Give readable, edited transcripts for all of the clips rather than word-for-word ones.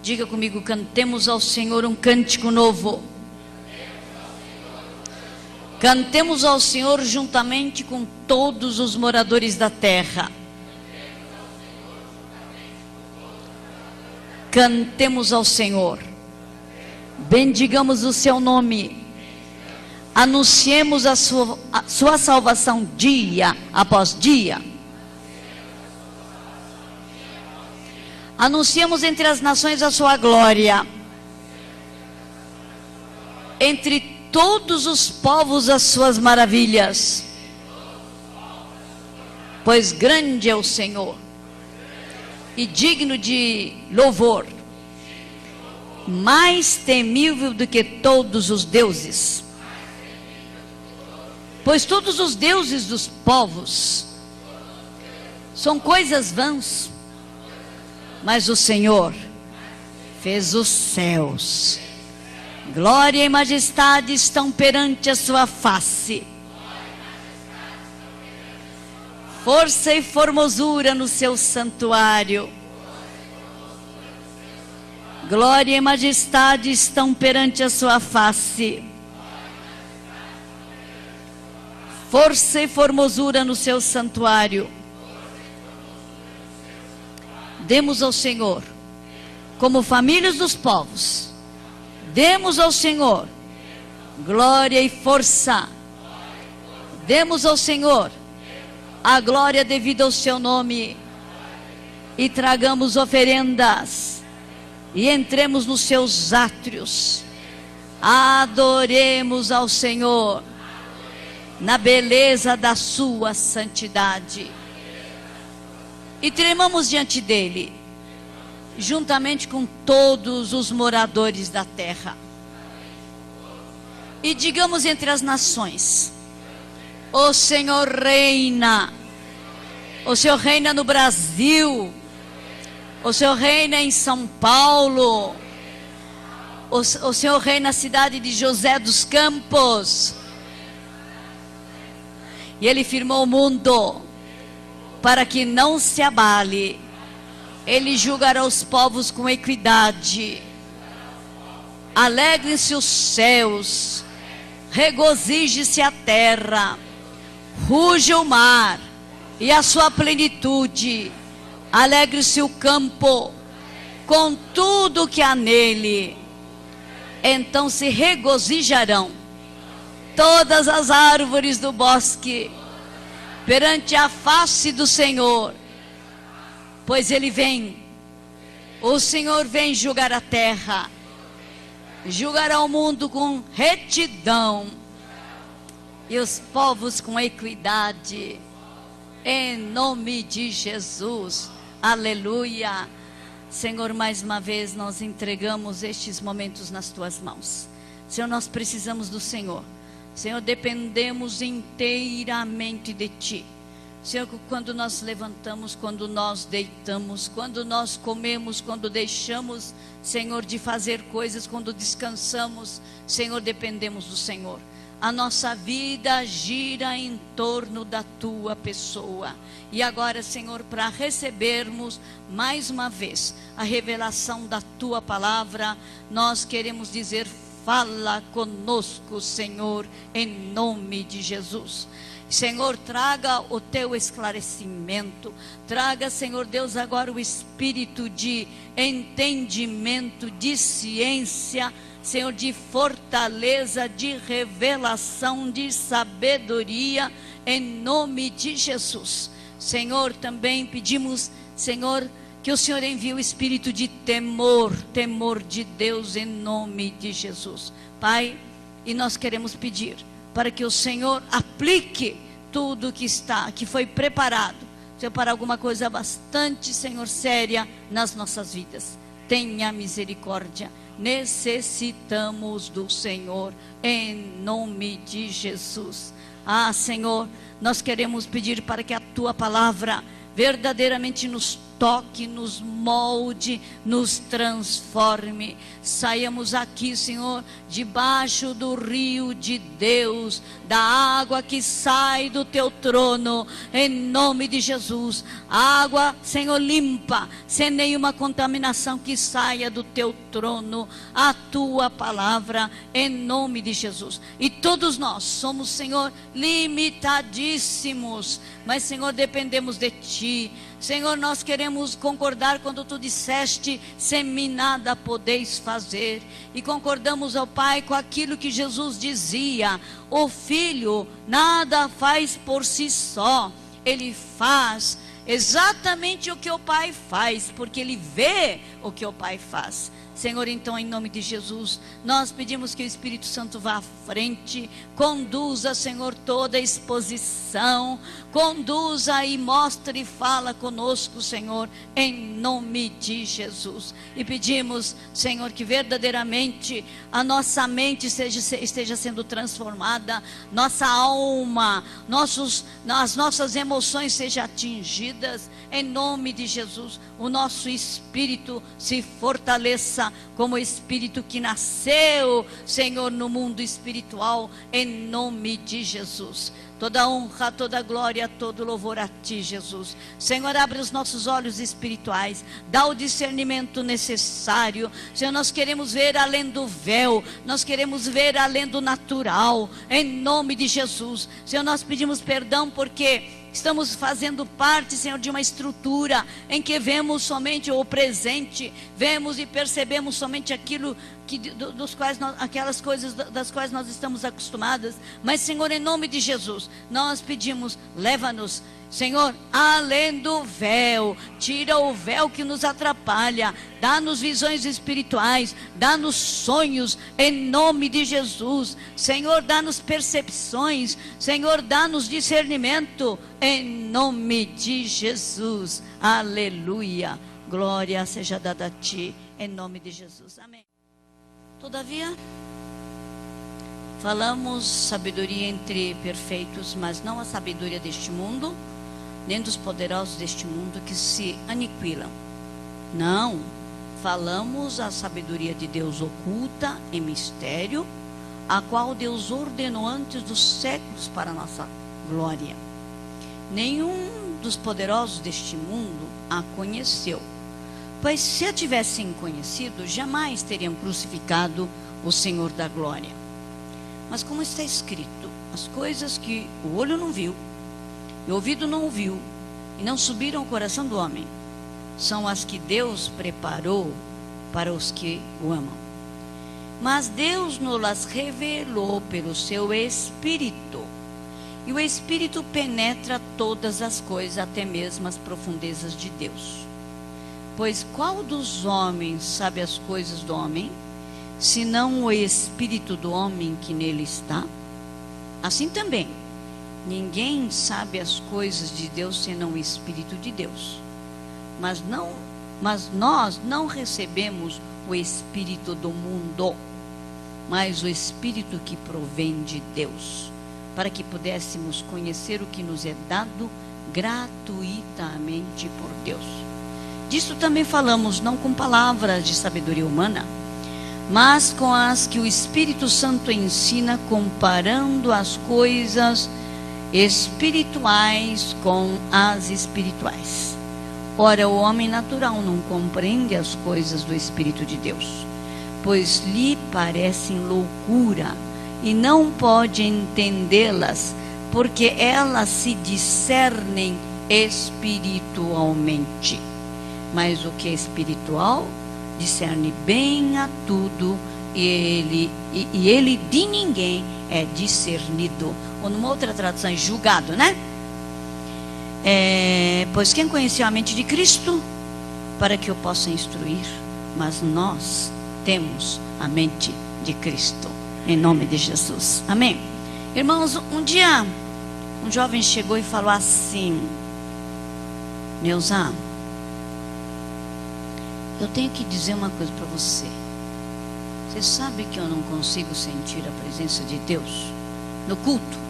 Diga comigo: cantemos ao Senhor um cântico novo. Cantemos ao Senhor juntamente com todos os moradores da terra. Cantemos ao Senhor. Bendigamos o seu nome. Anunciemos a sua salvação dia após dia. Anunciemos entre as nações a sua glória. Entre todos os povos as suas maravilhas. Pois grande é o Senhor e digno de louvor, mais temível do que todos os deuses. Pois todos os deuses dos povos são coisas vãs, mas o Senhor fez os céus. Glória e majestade estão perante a sua face. Força e formosura no seu santuário. Glória e majestade estão perante a sua face. Força e formosura no seu santuário. Demos ao Senhor, como famílias dos povos, demos ao Senhor glória e força. Demos ao Senhor a glória devida ao seu nome. E tragamos oferendas e entremos nos seus átrios. Adoremos ao Senhor na beleza da sua santidade. E tremamos diante dele, juntamente com todos os moradores da terra. E digamos entre as nações: o Senhor reina. O Senhor reina no Brasil. O Senhor reina em São Paulo. O Senhor reina na cidade de José dos Campos. E Ele firmou o mundo para que não se abale. Ele julgará os povos com equidade. Alegrem-se os céus, regozije-se a terra, ruja o mar e a sua plenitude. Alegre-se o campo com tudo que há nele. Então se regozijarão todas as árvores do bosque perante a face do Senhor, pois Ele vem. O Senhor vem julgar a terra, julgará o mundo com retidão e os povos com equidade, em nome de Jesus. Aleluia. Senhor, mais uma vez nós entregamos estes momentos nas tuas mãos. Senhor, nós precisamos do Senhor. Senhor, dependemos inteiramente de ti. Senhor, quando nós levantamos, quando nós deitamos, quando nós comemos, quando deixamos, Senhor, de fazer coisas, quando descansamos, Senhor, dependemos do Senhor. A nossa vida gira em torno da tua pessoa. E agora, Senhor, para recebermos mais uma vez a revelação da tua palavra, nós queremos dizer: fala conosco, Senhor, em nome de Jesus. Senhor, traga o teu esclarecimento. Traga, Senhor Deus, agora o espírito de entendimento, de ciência, Senhor, de fortaleza, de revelação, de sabedoria, em nome de Jesus. Senhor, também pedimos, Senhor, que o Senhor envie o espírito de temor, temor de Deus, em nome de Jesus. Pai, e nós queremos pedir para que o Senhor aplique tudo que foi preparado, Senhor, para alguma coisa bastante, Senhor, séria nas nossas vidas. Tenha misericórdia. Necessitamos do Senhor, em nome de Jesus. Senhor, nós queremos pedir para que a tua palavra verdadeiramente nos toque, nos molde, nos transforme. Saiamos aqui, Senhor, debaixo do rio de Deus, da água que sai do teu trono, em nome de Jesus. Água, Senhor, limpa, sem nenhuma contaminação, que saia do teu trono, a tua palavra, em nome de Jesus. E todos nós somos, Senhor, limitadíssimos, mas, Senhor, dependemos de ti. Senhor, nós queremos concordar quando tu disseste: sem mim nada podeis fazer. E concordamos, ó Pai, com aquilo que Jesus dizia: o Filho nada faz por si só, ele faz exatamente o que o Pai faz, porque ele vê o que o Pai faz. Senhor, então, em nome de Jesus, nós pedimos que o Espírito Santo vá à frente, conduza, Senhor, toda a exposição, conduza e mostre e fala conosco, Senhor, em nome de Jesus. E pedimos, Senhor, que verdadeiramente a nossa mente esteja sendo transformada, nossa alma, as nossas emoções sejam atingidas, em nome de Jesus. O nosso espírito se fortaleça como espírito que nasceu, Senhor, no mundo espiritual, em nome de Jesus. Toda honra, toda glória, todo louvor a ti, Jesus. Senhor, abre os nossos olhos espirituais, dá o discernimento necessário. Senhor, nós queremos ver além do véu, nós queremos ver além do natural, em nome de Jesus. Senhor, nós pedimos perdão porque estamos fazendo parte, Senhor, de uma estrutura em que vemos somente o presente, vemos e percebemos somente aquilo aquelas coisas das quais nós estamos acostumadas. Mas, Senhor, em nome de Jesus, nós pedimos: leva-nos, Senhor, além do véu, tira o véu que nos atrapalha, dá-nos visões espirituais, dá-nos sonhos, em nome de Jesus. Senhor, dá-nos percepções, Senhor, dá-nos discernimento, em nome de Jesus. Aleluia, glória seja dada a ti, em nome de Jesus, amém. Todavia, falamos sabedoria entre perfeitos, mas não a sabedoria deste mundo, nem dos poderosos deste mundo que se aniquilam. Não, falamos a sabedoria de Deus oculta em mistério, a qual Deus ordenou antes dos séculos para a nossa glória. Nenhum dos poderosos deste mundo a conheceu, pois se a tivessem conhecido, jamais teriam crucificado o Senhor da glória. Mas como está escrito, as coisas que o olho não viu, e o ouvido não ouviu, e não subiram ao coração do homem, são as que Deus preparou para os que o amam. Mas Deus nos revelou pelo seu Espírito, e o Espírito penetra todas as coisas, até mesmo as profundezas de Deus. Pois qual dos homens sabe as coisas do homem, senão o Espírito do homem que nele está? Assim também, ninguém sabe as coisas de Deus, senão o Espírito de Deus. Mas nós não recebemos o Espírito do mundo, mas o Espírito que provém de Deus, para que pudéssemos conhecer o que nos é dado gratuitamente por Deus. Disso também falamos, não com palavras de sabedoria humana, mas com as que o Espírito Santo ensina, comparando as coisas espirituais com as espirituais. Ora, o homem natural não compreende as coisas do Espírito de Deus, pois lhe parecem loucura, e não pode entendê-las, porque elas se discernem espiritualmente. Mas o que é espiritual discerne bem a tudo, e ele de ninguém é discernido. Ou numa outra tradução, é julgado, né? Pois quem conheceu a mente de Cristo, para que eu possa instruir? Mas nós temos a mente de Cristo, em nome de Jesus, amém? Irmãos, um dia um jovem chegou e falou assim: Neuza, eu tenho que dizer uma coisa para você. Você sabe que eu não consigo sentir a presença de Deus no culto?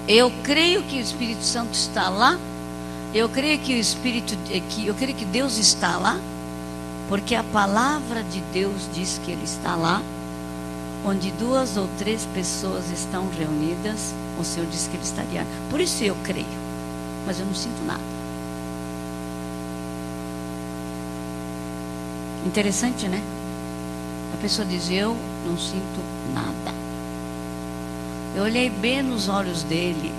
Eu creio que o Espírito Santo está lá. Eu creio que eu creio que Deus está lá, porque a palavra de Deus diz que Ele está lá. Onde 2 ou 3 pessoas estão reunidas, o Senhor disse que Ele estaria. Por isso eu creio, mas eu não sinto nada. Interessante, né? A pessoa diz: eu não sinto nada. Eu olhei bem nos olhos dele.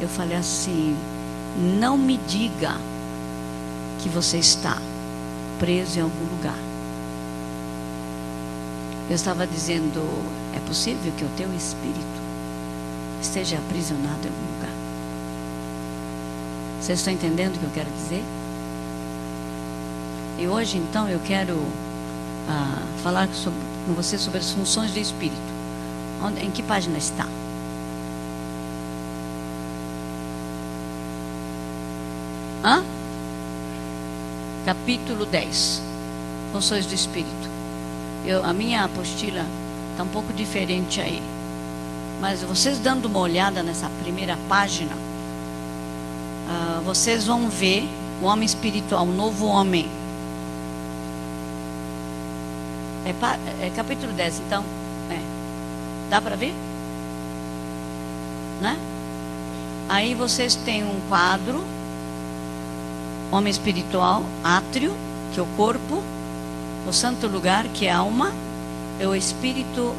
Eu falei assim: não me diga que você está preso em algum lugar. Eu estava dizendo: é possível que o teu espírito esteja aprisionado em algum lugar. Vocês estão entendendo o que eu quero dizer? E hoje então eu quero falar com você sobre as funções do espírito. Em que página está? Capítulo 10. Funções do espírito. A minha apostila está um pouco diferente aí. Mas vocês dando uma olhada nessa primeira página, vocês vão ver o homem espiritual, o novo homem. É capítulo 10, então. Dá para ver? Né? Aí vocês têm um quadro. Homem espiritual, átrio, que é o corpo. O santo lugar, que é a alma, é o Espírito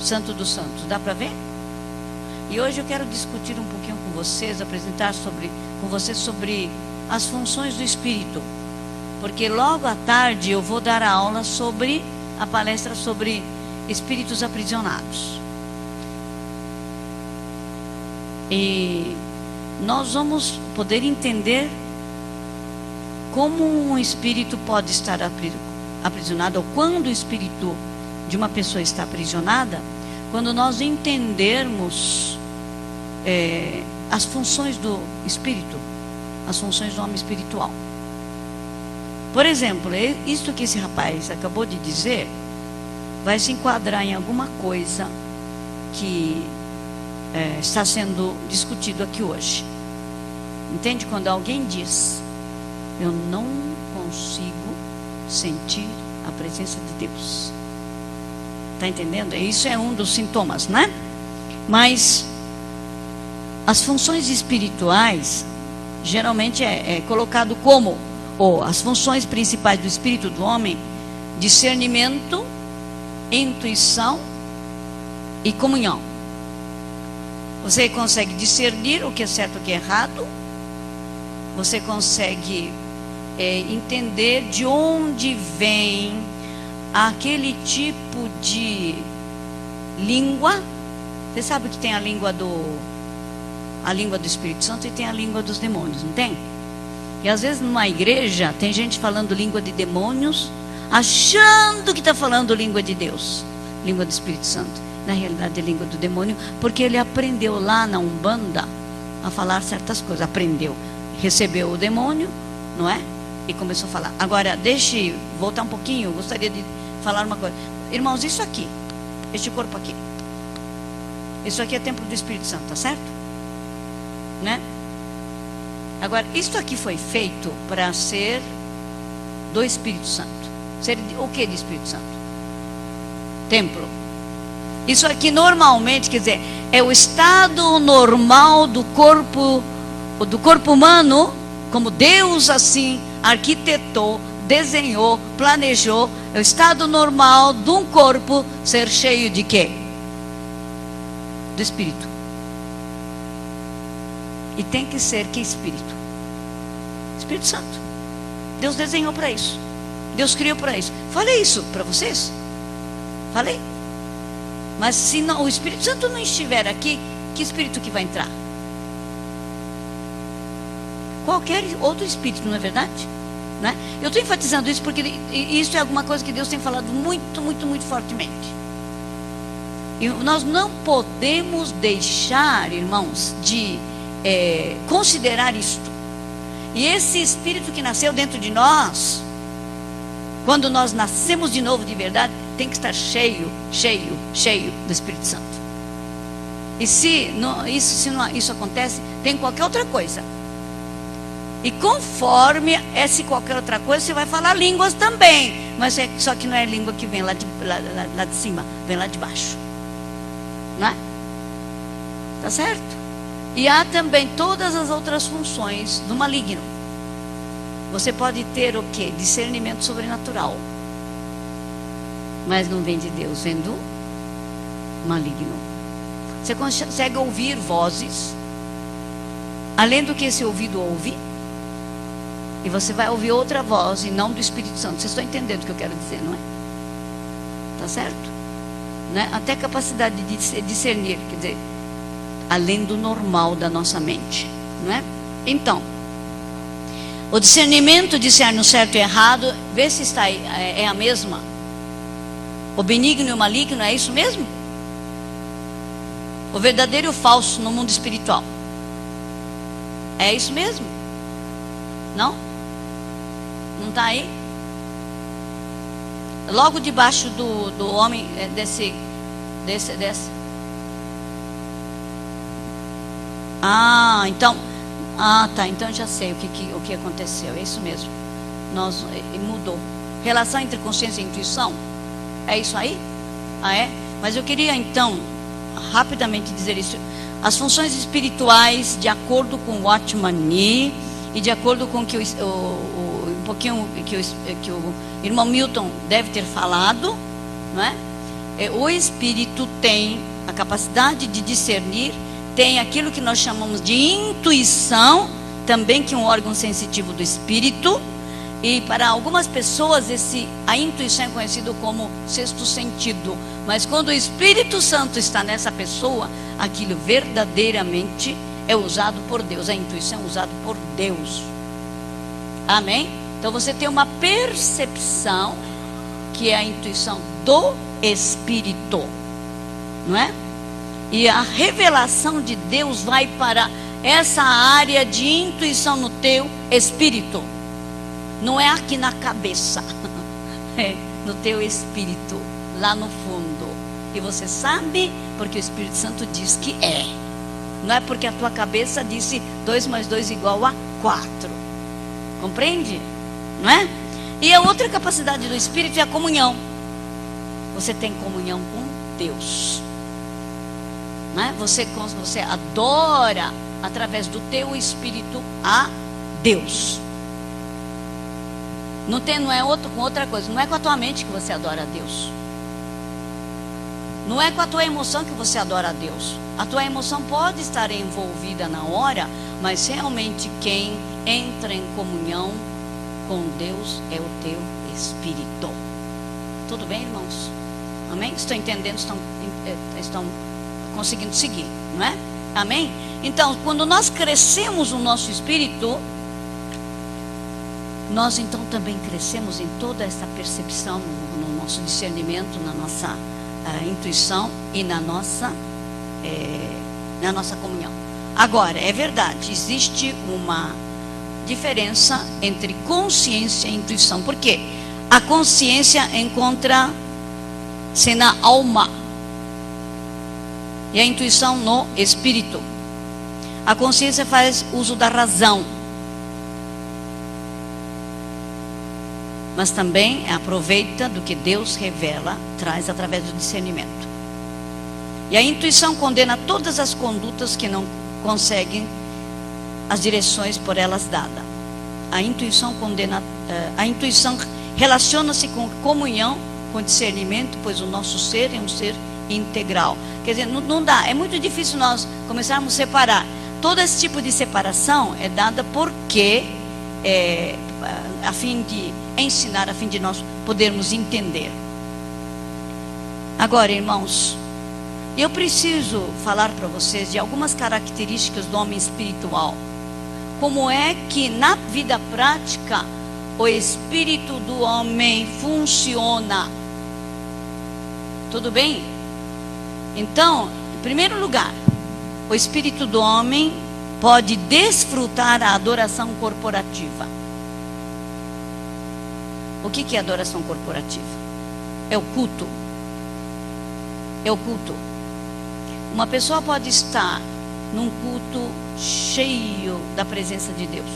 Santo dos Santos. Dá para ver? E hoje eu quero discutir um pouquinho com vocês, apresentar com vocês sobre as funções do Espírito. Porque logo à tarde eu vou dar a aula a palestra sobre espíritos aprisionados. E nós vamos poder entender como um espírito pode estar aprisionado, ou quando o espírito de uma pessoa está aprisionada, quando nós entendermos as funções do espírito, as funções do homem espiritual. Por exemplo, isto que esse rapaz acabou de dizer vai se enquadrar em alguma coisa que está sendo discutido aqui hoje. Entende? Quando alguém diz: eu não consigo sentir a presença de Deus. Está entendendo? Isso é um dos sintomas, né? Mas as funções espirituais geralmente é colocado como as funções principais do espírito do homem: discernimento, intuição e comunhão. Você consegue discernir o que é certo e o que é errado. Você consegue entender de onde vem aquele tipo de língua. Você sabe que tem a língua do Espírito Santo e tem a língua dos demônios, não tem? E às vezes numa igreja tem gente falando língua de demônios, achando que está falando língua de Deus, língua do Espírito Santo. Na realidade é língua do demônio, porque ele aprendeu lá na Umbanda a falar certas coisas. Aprendeu, recebeu o demônio, não é? E começou a falar. Agora, deixe eu voltar um pouquinho. Eu gostaria de falar uma coisa. Irmãos, isso aqui, este corpo aqui, isso aqui é templo do Espírito Santo, tá certo? Né? Agora, isto aqui foi feito para ser do Espírito Santo. Ser o que de Espírito Santo? Templo. Isso aqui normalmente, quer dizer, é o estado normal do corpo humano, como Deus assim arquitetou, desenhou, planejou. É o estado normal de um corpo ser cheio de quê? Do Espírito. E tem que ser que Espírito? Espírito Santo. Deus desenhou para isso. Deus criou para isso. Falei isso para vocês? Falei? Mas se não, o Espírito Santo não estiver aqui, que Espírito que vai entrar? Qualquer outro Espírito, não é verdade? Né? Eu estou enfatizando isso porque isso é alguma coisa que Deus tem falado muito, muito, muito fortemente. E nós não podemos deixar, irmãos, de considerar isto. E esse Espírito que nasceu dentro de nós, quando nós nascemos de novo de verdade, tem que estar cheio, cheio, cheio do Espírito Santo. E se isso acontece, tem qualquer outra coisa. E conforme esse qualquer outra coisa, você vai falar línguas também. Mas só que não é língua que vem lá de cima, vem lá de baixo. Não é? Tá certo? E há também todas as outras funções do maligno. Você pode ter o quê? Discernimento sobrenatural. Mas não vem de Deus, vem do maligno. Você consegue ouvir vozes, além do que esse ouvido ouve. E você vai ouvir outra voz, e não do Espírito Santo. Vocês estão entendendo o que eu quero dizer, não é? Tá certo? Né? Até capacidade de discernir, quer dizer, além do normal da nossa mente, não é? Então, o discernimento discerne o certo e errado, vê se está aí, é a mesma. O benigno e o maligno, é isso mesmo? O verdadeiro e o falso no mundo espiritual. É isso mesmo? Não? Não está aí? Logo debaixo do homem, desse. Então. Tá. Então já sei o que aconteceu. É isso mesmo. Mudou. Relação entre consciência e intuição. É isso aí? É? Mas eu queria então rapidamente dizer isso. As funções espirituais, de acordo com o Watchman Nee e de acordo com que um pouquinho que o irmão Milton deve ter falado, não é? O espírito tem a capacidade de discernir, tem aquilo que nós chamamos de intuição, também que é um órgão sensitivo do espírito. E para algumas pessoas a intuição é conhecido como sexto sentido. Mas quando o Espírito Santo está nessa pessoa, aquilo verdadeiramente é usado por Deus. A intuição é usada por Deus. Amém? Então você tem uma percepção que é a intuição do Espírito. Não é? E a revelação de Deus vai para essa área de intuição no teu espírito. Não é aqui na cabeça, é no teu espírito, lá no fundo. E você sabe porque o Espírito Santo diz que é. Não é porque a tua cabeça disse 2 mais 2 igual a 4. Compreende? Não é? E a outra capacidade do Espírito é a comunhão. Você tem comunhão com Deus. Não é? Você adora através do teu espírito a Deus. Não é com outra coisa. Não é com a tua mente que você adora a Deus. Não é com a tua emoção que você adora a Deus. A tua emoção pode estar envolvida na hora, mas realmente quem entra em comunhão com Deus é o teu espírito. Tudo bem, irmãos? Amém? Estão entendendo? Estão conseguindo seguir, não é? Amém? Então, quando nós crescemos no nosso espírito, nós então também crescemos em toda essa percepção, no nosso discernimento, na nossa intuição e na nossa comunhão. Agora, é verdade, existe uma diferença entre consciência e intuição. Por quê? A consciência encontra-se na alma e a intuição no espírito. A consciência faz uso da razão, mas também aproveita do que Deus revela, traz através do discernimento. E a intuição condena todas as condutas que não conseguem as direções por elas dadas. A intuição relaciona-se com comunhão, com discernimento, pois o nosso ser é um ser integral. Quer dizer, não dá, é muito difícil nós começarmos a separar. Todo esse tipo de separação é dada porque a fim de ensinar, a fim de nós podermos entender. Agora, irmãos, eu preciso falar para vocês de algumas características do homem espiritual. Como é que na vida prática o espírito do homem funciona? Tudo bem? Então, em primeiro lugar, o espírito do homem pode desfrutar a adoração corporativa. O que é adoração corporativa? É o culto. É o culto. Uma pessoa pode estar num culto cheio da presença de Deus.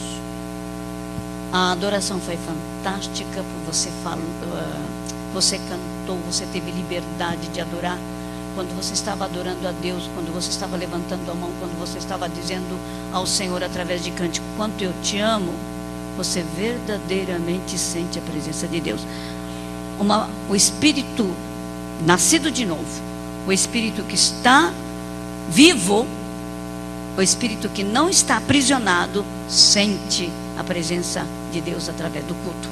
A adoração foi fantástica, você falou, você cantou, você teve liberdade de adorar. Quando você estava adorando a Deus, quando você estava levantando a mão, quando você estava dizendo ao Senhor através de cântico, quanto eu te amo, você verdadeiramente sente a presença de Deus. O Espírito nascido de novo, o Espírito que está vivo, o Espírito que não está aprisionado, sente a presença de Deus através do culto.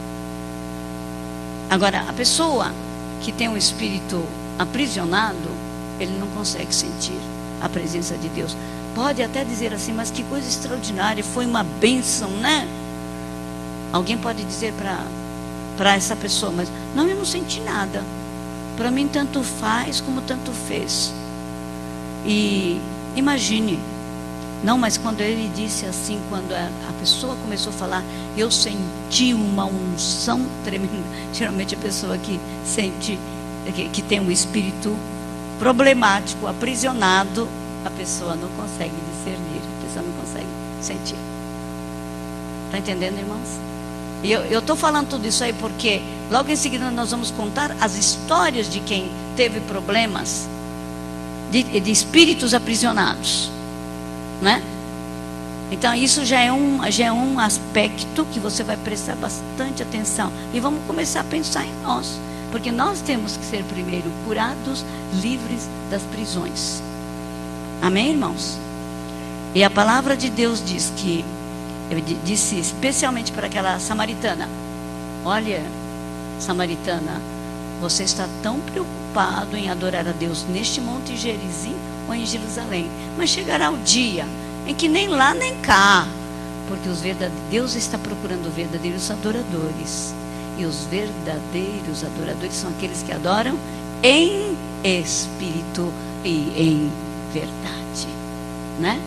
Agora, a pessoa que tem um espírito aprisionado, ele não consegue sentir a presença de Deus. Pode até dizer assim, mas que coisa extraordinária, foi uma bênção, né? Alguém pode dizer para essa pessoa, mas não, eu não senti nada. Para mim tanto faz como tanto fez. E imagine, não, mas quando ele disse assim, quando a pessoa começou a falar, eu senti uma unção tremenda. Geralmente a pessoa que sente, que tem um espírito problemático, aprisionado, a pessoa não consegue discernir, a pessoa não consegue sentir. Está entendendo, irmãos? E eu estou falando tudo isso aí porque logo em seguida nós vamos contar as histórias de quem teve problemas de espíritos aprisionados, né? Então isso já é um aspecto que você vai prestar bastante atenção. E vamos começar a pensar em nós, porque nós temos que ser primeiro curados, livres das prisões. Amém, irmãos? E a palavra de Deus diz que, eu disse especialmente para aquela samaritana, olha, samaritana, você está tão preocupado em adorar a Deus neste monte Gerizim ou em Jerusalém, mas chegará o dia em que nem lá nem cá, porque Deus está procurando verdadeiros adoradores, e os verdadeiros adoradores são aqueles que adoram em espírito e em verdade, né?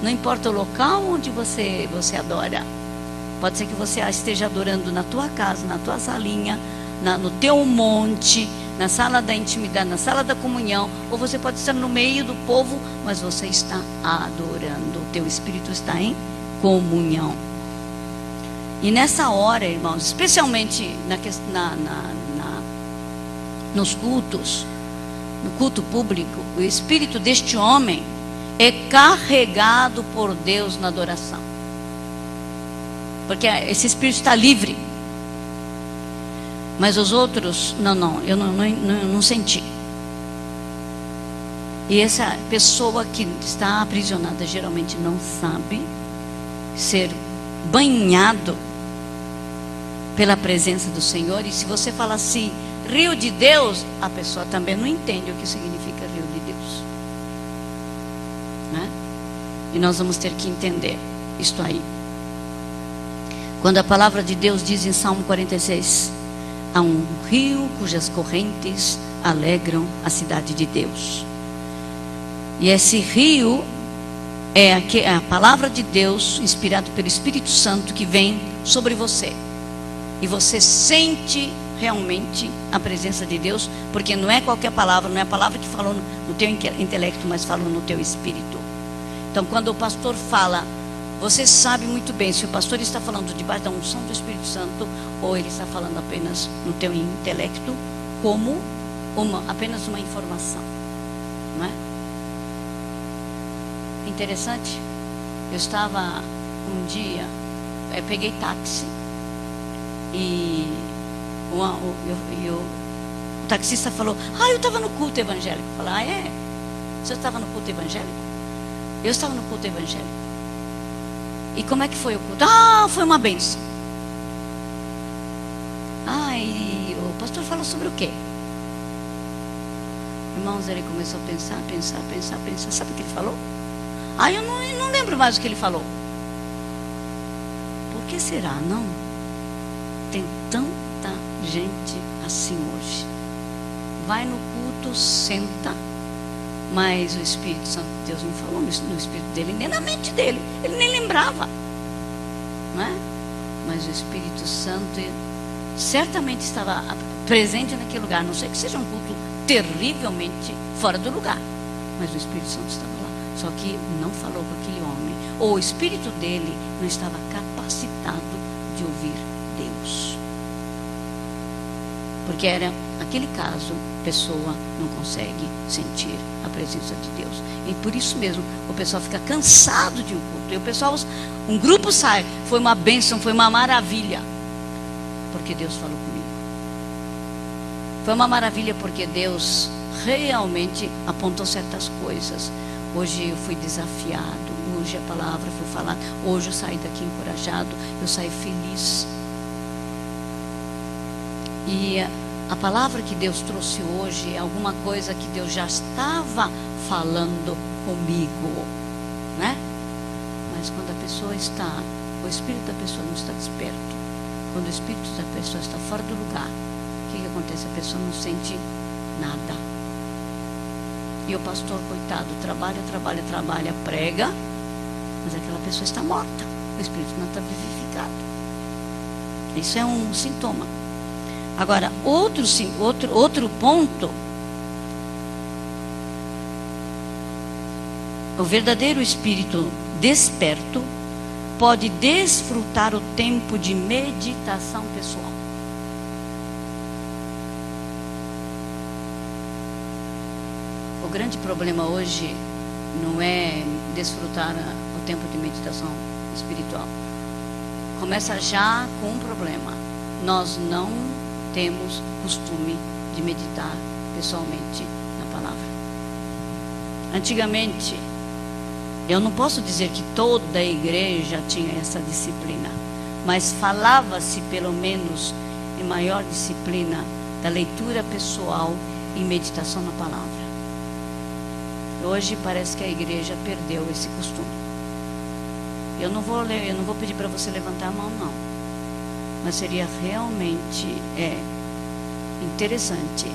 Não importa o local onde você adora. Pode ser que você esteja adorando na tua casa, na tua salinha, no teu monte, na sala da intimidade, na sala da comunhão, ou você pode estar no meio do povo, mas você está adorando, o teu espírito está em comunhão. E nessa hora, irmãos, especialmente nos cultos, no culto público, o espírito deste homem é carregado por Deus na adoração, porque esse espírito está livre. Mas os outros, eu não senti. E essa pessoa que está aprisionada geralmente não sabe ser banhado pela presença do Senhor. E se você fala assim, rio de Deus, a pessoa também não entende o que significa rio de Deus, né? E nós vamos ter que entender isto aí. Quando a palavra de Deus diz em Salmo 46, há um rio cujas correntes alegram a cidade de Deus. E esse rio é a palavra de Deus, inspirado pelo Espírito Santo, que vem sobre você. E você sente realmente a presença de Deus, porque não é qualquer palavra, não é a palavra que falou no teu intelecto, mas falou no teu espírito. Então, quando o pastor fala, você sabe muito bem se o pastor está falando debaixo da unção do Espírito Santo, ou ele está falando apenas no teu intelecto, como apenas uma informação, não é? Interessante. Eu estava um dia, peguei táxi e o taxista falou, eu estava no culto evangélico. Eu falei, é? Você estava no culto evangélico? Eu estava no culto evangélico. E como é que foi o culto? Foi uma bênção. E o pastor falou sobre o quê? Irmãos, ele começou a pensar. Sabe o que ele falou? Eu não lembro mais o que ele falou. Por que será, não? Tem tanta gente assim hoje. Vai no culto, senta, mas o Espírito Santo de Deus não falou no espírito dele, nem na mente dele. Ele nem lembrava, não é? Mas o Espírito Santo certamente estava presente naquele lugar. Não sei que seja um culto terrivelmente fora do lugar, mas o Espírito Santo estava lá. Só que não falou com aquele homem. Ou o espírito dele não estava capacitado de ouvir Deus. Porque era aquele caso, a pessoa não consegue sentir a presença de Deus. E por isso mesmo o pessoal fica cansado de um culto. E o pessoal, um grupo sai, foi uma bênção, foi uma maravilha. Porque Deus falou comigo. Foi uma maravilha porque Deus realmente apontou certas coisas. Hoje eu fui desafiado, hoje a palavra foi falada, hoje eu saí daqui encorajado, eu saí feliz. E a palavra que Deus trouxe hoje é alguma coisa que Deus já estava falando comigo, né? Mas quando a pessoa está, o espírito da pessoa não está desperto, quando o espírito da pessoa está fora do lugar, o que acontece? A pessoa não sente nada. E o pastor, coitado, trabalha, prega, mas aquela pessoa está morta. O espírito não está vivificado. Isso é um sintoma. Agora, outro ponto. O verdadeiro espírito desperto pode desfrutar o tempo de meditação pessoal. O grande problema hoje não é desfrutar o tempo de meditação espiritual. Começa já com um problema. Nós não temos costume de meditar pessoalmente na palavra. Antigamente, eu não posso dizer que toda a igreja tinha essa disciplina, mas falava-se pelo menos em maior disciplina da leitura pessoal e meditação na palavra. Hoje parece que a igreja perdeu esse costume. Eu não vou pedir para você levantar a mão, não. Mas seria realmente interessante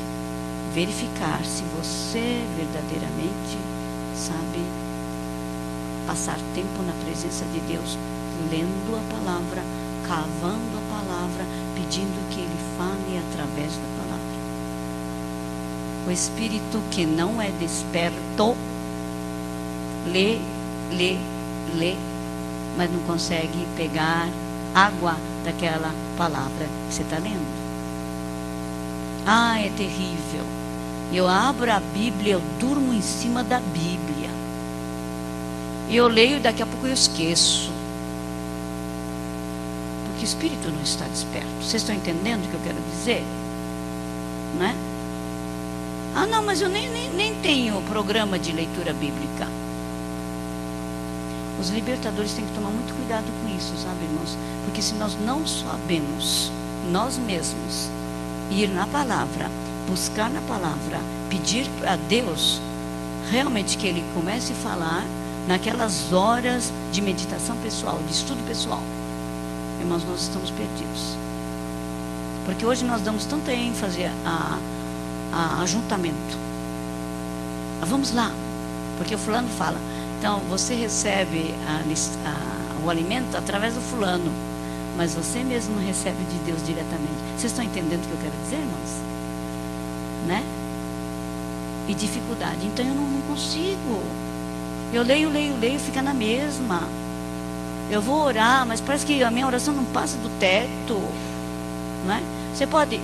verificar se você verdadeiramente sabe passar tempo na presença de Deus, lendo a palavra, cavando a palavra, pedindo que Ele fale através da palavra. O espírito que não é desperto lê, mas não consegue pegar água daquela palavra que você está lendo. É terrível. Eu abro a Bíblia, eu durmo em cima da Bíblia. Eu leio e daqui a pouco eu esqueço. Porque o espírito não está desperto. Vocês estão entendendo o que eu quero dizer? Não é? Não, mas eu nem tenho programa de leitura bíblica. Os libertadores têm que tomar muito cuidado com isso, sabe, irmãos? Porque se nós não sabemos, nós mesmos, ir na palavra, buscar na palavra, pedir a Deus, realmente que Ele comece a falar naquelas horas de meditação pessoal, de estudo pessoal, irmãos, nós estamos perdidos. Porque hoje nós damos tanta ênfase a ajuntamento. Vamos lá, porque o fulano fala. Então você recebe o alimento através do fulano, mas você mesmo não recebe de Deus diretamente. Vocês estão entendendo o que eu quero dizer, irmãos? Né? E dificuldade. Então eu não consigo. Eu leio, fica na mesma. Eu vou orar, mas parece que a minha oração não passa do teto. Né? Você pode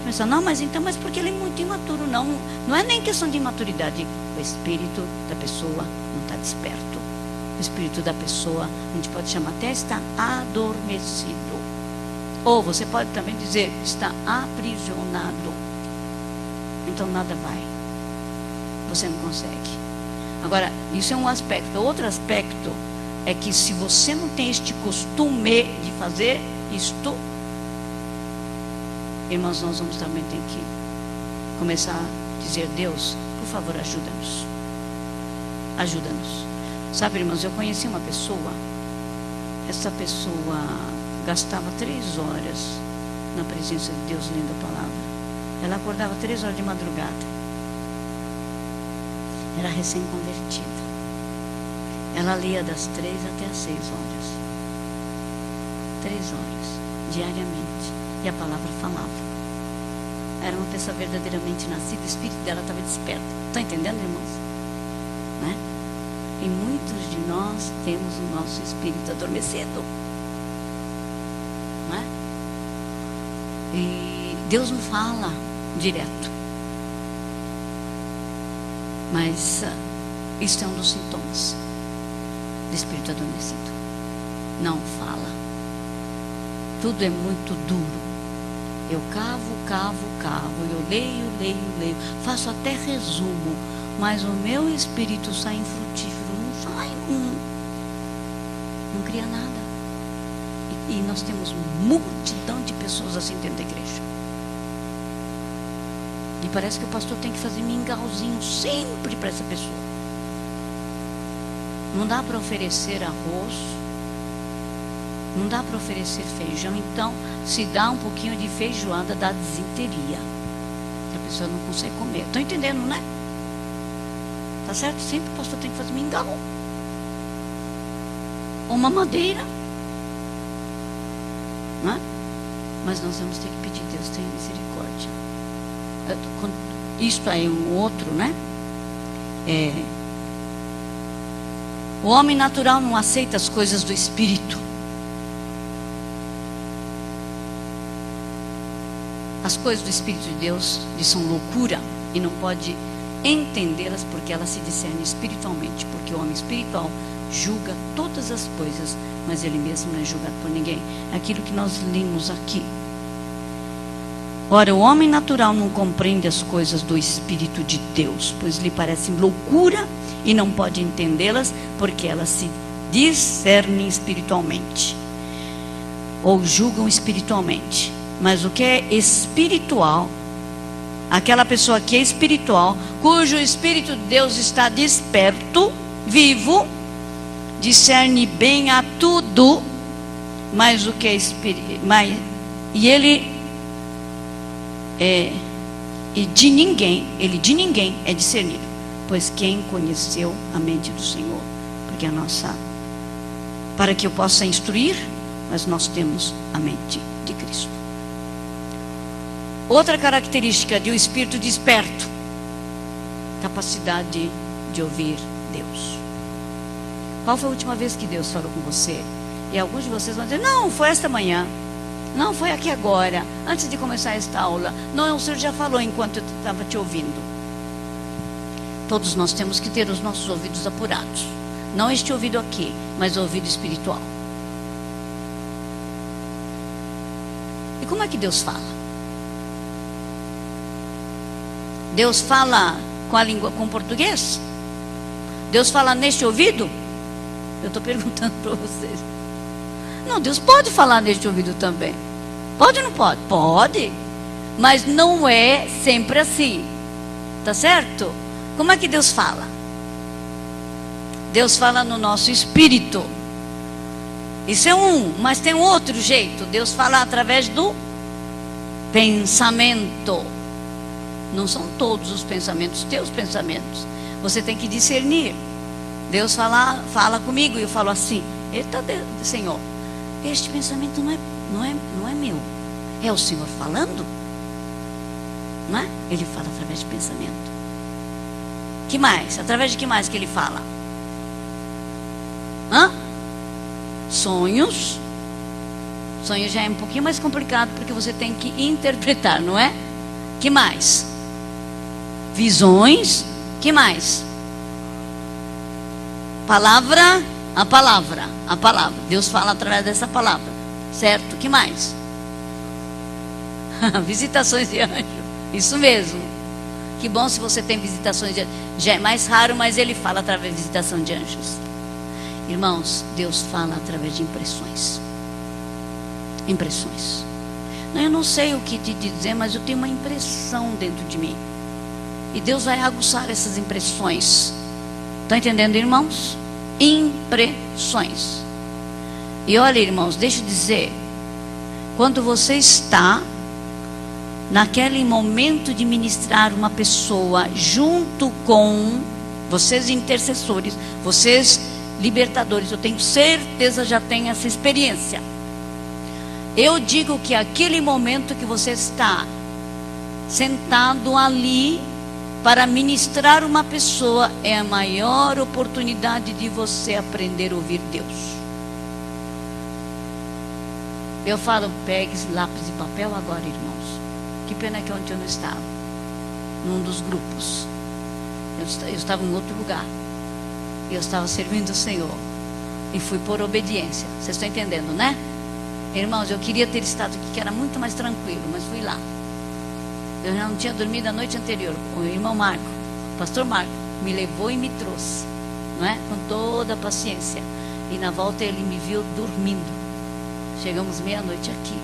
pensar, mas porque ele é muito imaturo. Não é nem questão de imaturidade. O espírito da pessoa não está desperto. O espírito da pessoa, a gente pode chamar até está adormecido. Ou você pode também dizer, está aprisionado. Então nada vai. Você não consegue. Agora, isso é um aspecto. Outro aspecto é que se você não tem este costume de fazer isto, irmãos, nós vamos também ter que começar a dizer, Deus, por favor, ajuda-nos. Ajuda-nos. Sabe, irmãos, eu conheci uma pessoa, essa pessoa gastava 3 horas na presença de Deus lendo a palavra. Ela acordava 3 horas de madrugada. Era recém-convertida. Ela lia das 3 até as 6 horas. 3 horas, diariamente. E a palavra falava. Era uma pessoa verdadeiramente nascida, o espírito dela estava desperto. Está entendendo, irmãos? né? E muitos de nós temos o nosso espírito adormecido, né? E Deus não fala direto, mas isso é um dos sintomas do espírito adormecido. Não fala. Tudo é muito duro. Eu cavo, eu leio, faço até resumo, mas o meu espírito sai infrutífero, não sai, não cria nada. E nós temos multidão de pessoas assim dentro da igreja. E parece que o pastor tem que fazer mingauzinho sempre para essa pessoa. Não dá para oferecer arroz, não dá para oferecer feijão. Então, se dá um pouquinho de feijoada, dá desinteria. A pessoa não consegue comer. Estão entendendo, né? Tá certo? Sempre o pastor tem que fazer mingau. Ou uma madeira. Né? Mas nós vamos ter que pedir, Deus tenha misericórdia. Isto aí é um outro, né? O homem natural não aceita as coisas do Espírito. As coisas do Espírito de Deus lhe são loucura e não pode entendê-las porque elas se discernem espiritualmente, porque o homem espiritual julga todas as coisas, mas ele mesmo não é julgado por ninguém. Aquilo que nós lemos aqui. Ora, o homem natural não compreende as coisas do Espírito de Deus, pois lhe parecem loucura e não pode entendê-las, porque elas se discernem espiritualmente, ou julgam espiritualmente. Mas o que é espiritual, aquela pessoa que é espiritual, cujo Espírito de Deus está desperto, vivo, discerne bem a tudo, mas o que é espiritual, e ele de ninguém é discernido, pois quem conheceu a mente do Senhor? Porque a nossa, para que eu possa instruir, mas nós temos a mente de Cristo. Outra característica de um espírito desperto: capacidade de ouvir Deus. Qual foi a última vez que Deus falou com você? E alguns de vocês vão dizer: não, foi esta manhã. Não, foi aqui agora, antes de começar esta aula. Não, o Senhor já falou enquanto eu estava te ouvindo. Todos nós temos que ter os nossos ouvidos apurados. Não este ouvido aqui, mas o ouvido espiritual. E como é que Deus fala? Deus fala com a língua, com o português? Deus fala neste ouvido? Eu estou perguntando para vocês. Não, Deus pode falar neste ouvido também. Pode ou não pode? Pode. Mas não é sempre assim. Tá certo? Como é que Deus fala? Deus fala no nosso espírito. Isso é mas tem um outro jeito. Deus fala através do pensamento. Não são todos os pensamentos teus pensamentos. Você tem que discernir. Deus fala comigo e eu falo assim: eita, Senhor, este pensamento não é meu. É o Senhor falando? Não é? Ele fala através de pensamento. Que mais? Através de que mais que ele fala? Sonhos. Sonho já é um pouquinho mais complicado, porque você tem que interpretar, não é? Que mais? Visões. Que mais? Palavra. A palavra. Deus fala através dessa palavra. Certo? Que mais? Visitações de anjo. Isso mesmo. Que bom se você tem visitações de anjos. Já é mais raro, mas ele fala através de visitação de anjos. Irmãos, Deus fala através de impressões. Impressões. Eu não sei o que te dizer, mas eu tenho uma impressão dentro de mim. E Deus vai aguçar essas impressões. Estão entendendo, irmãos? Impressões. E olha, irmãos, deixa eu dizer, quando você está naquele momento de ministrar uma pessoa junto com vocês intercessores, vocês libertadores, eu tenho certeza já tem essa experiência. Eu digo que aquele momento que você está sentado ali para ministrar uma pessoa é a maior oportunidade de você aprender a ouvir Deus. Eu falo, pegue lápis e papel agora, irmãos. Que pena que ontem eu não estava num dos grupos. Eu estava em outro lugar. Eu estava servindo o Senhor. E fui por obediência. Vocês estão entendendo, né? Irmãos, eu queria ter estado aqui, que era muito mais tranquilo, mas fui lá. Eu já não tinha dormido a noite anterior. O irmão Marco, o pastor Marco, me levou e me trouxe, não é? Com toda a paciência. E na volta ele me viu dormindo. Chegamos meia-noite aqui.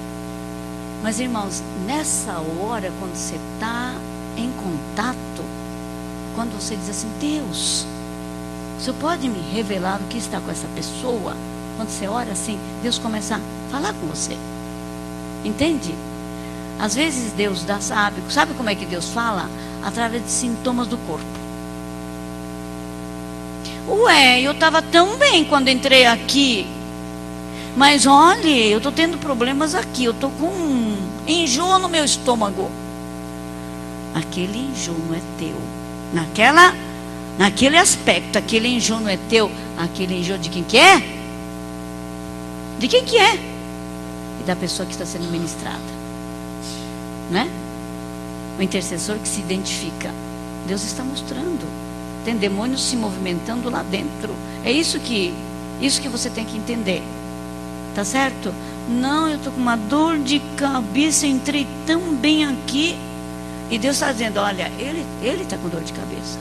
Mas, irmãos, nessa hora, quando você está em contato, quando você diz assim, Deus, o Senhor pode me revelar o que está com essa pessoa? Quando você ora assim, Deus começa a falar com você. Entende? Às vezes Deus dá, sabe como é que Deus fala? Através de sintomas do corpo. Ué, eu estava tão bem quando entrei aqui. Mas olha, eu estou tendo problemas aqui. Eu estou com um enjoo no meu estômago. Aquele enjoo não é teu. Naquele aspecto, aquele enjoo não é teu. Aquele enjoo de quem que é? De quem que é? E da pessoa que está sendo ministrada. Né? O intercessor que se identifica. Deus está mostrando. Tem demônios se movimentando lá dentro. É isso que você tem que entender. Tá certo? Não, eu estou com uma dor de cabeça, entrei tão bem aqui. E Deus está dizendo, olha, ele está com dor de cabeça.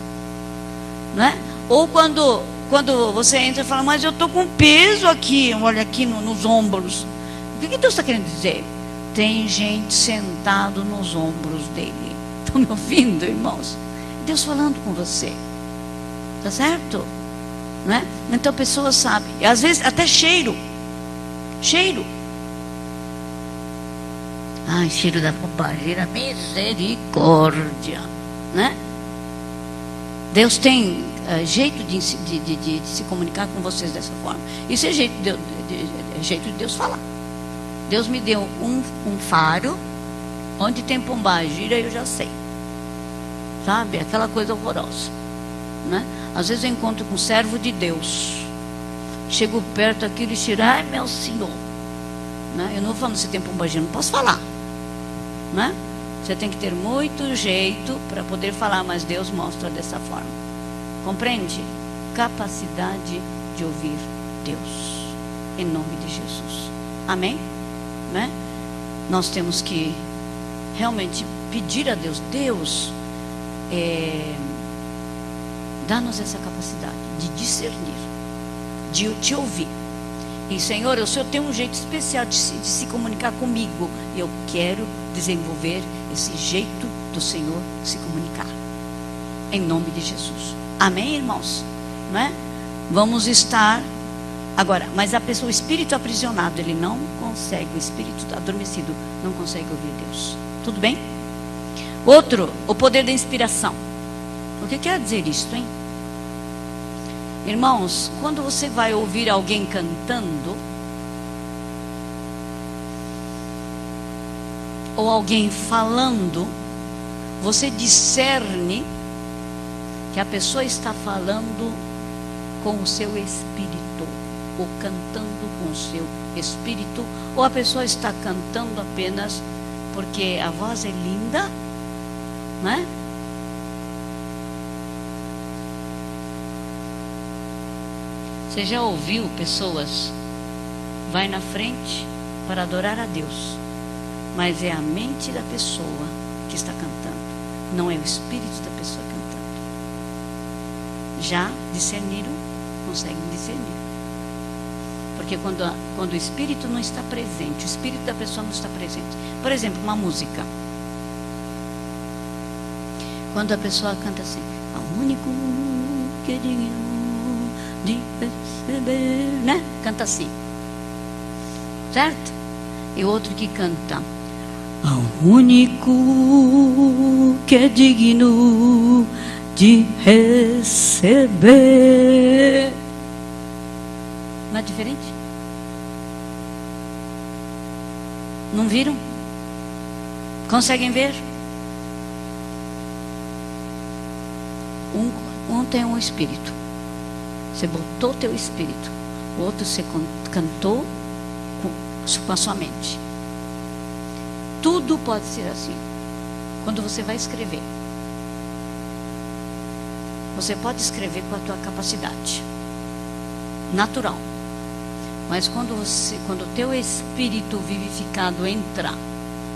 Não é? Ou quando você entra e fala, mas eu estou com peso aqui, olha aqui nos ombros. O que Deus está querendo dizer? Tem gente sentado nos ombros dele. Estão me ouvindo, irmãos? Deus falando com você. Tá certo? Não é? Então a pessoa sabe. E às vezes até cheiro. Ai, cheiro da pombagira, misericórdia, né? Deus tem jeito de se comunicar com vocês dessa forma. Isso é jeito de Deus falar. Deus me deu um faro, onde tem pombagira eu já sei. Sabe? Aquela coisa horrorosa, né? Às vezes eu encontro com um servo de Deus. Chego perto aqui e tiro, ai meu Senhor, né? Eu não vou falando se tem pombagira, não posso falar, né? Você tem que ter muito jeito para poder falar, mas Deus mostra dessa forma. Compreende? Capacidade de ouvir Deus, em nome de Jesus. Amém? Né? Nós temos que realmente pedir a Deus, dá-nos essa capacidade de discernir, de te ouvir. E Senhor, o Senhor tem um jeito especial de se comunicar comigo. E eu quero desenvolver esse jeito do Senhor se comunicar. Em nome de Jesus. Amém, irmãos? Não é? Vamos estar agora, mas o espírito aprisionado, ele não consegue, o espírito adormecido não consegue ouvir Deus. Tudo bem? Outro, o poder da inspiração. O que quer dizer isso, hein? Irmãos, quando você vai ouvir alguém cantando, ou alguém falando, você discerne que a pessoa está falando com o seu espírito, ou cantando com o seu espírito, ou a pessoa está cantando apenas porque a voz é linda, né? Você já ouviu pessoas vai na frente para adorar a Deus, mas é a mente da pessoa que está cantando, não é o espírito da pessoa cantando. Já discerniram? Conseguem discernir? Porque quando o espírito não está presente, o espírito da pessoa não está presente. Por exemplo, uma música. Quando a pessoa canta assim, o único que é digno de receber, né? Canta assim, certo? E outro que canta, o único que é digno de receber. Não é diferente? Não viram? Conseguem ver? um tem um espírito. Você botou o teu espírito. O outro você cantou com a sua mente. Tudo pode ser assim. Quando você vai escrever, você pode escrever com a tua capacidade natural. Mas quando o teu espírito vivificado entrar,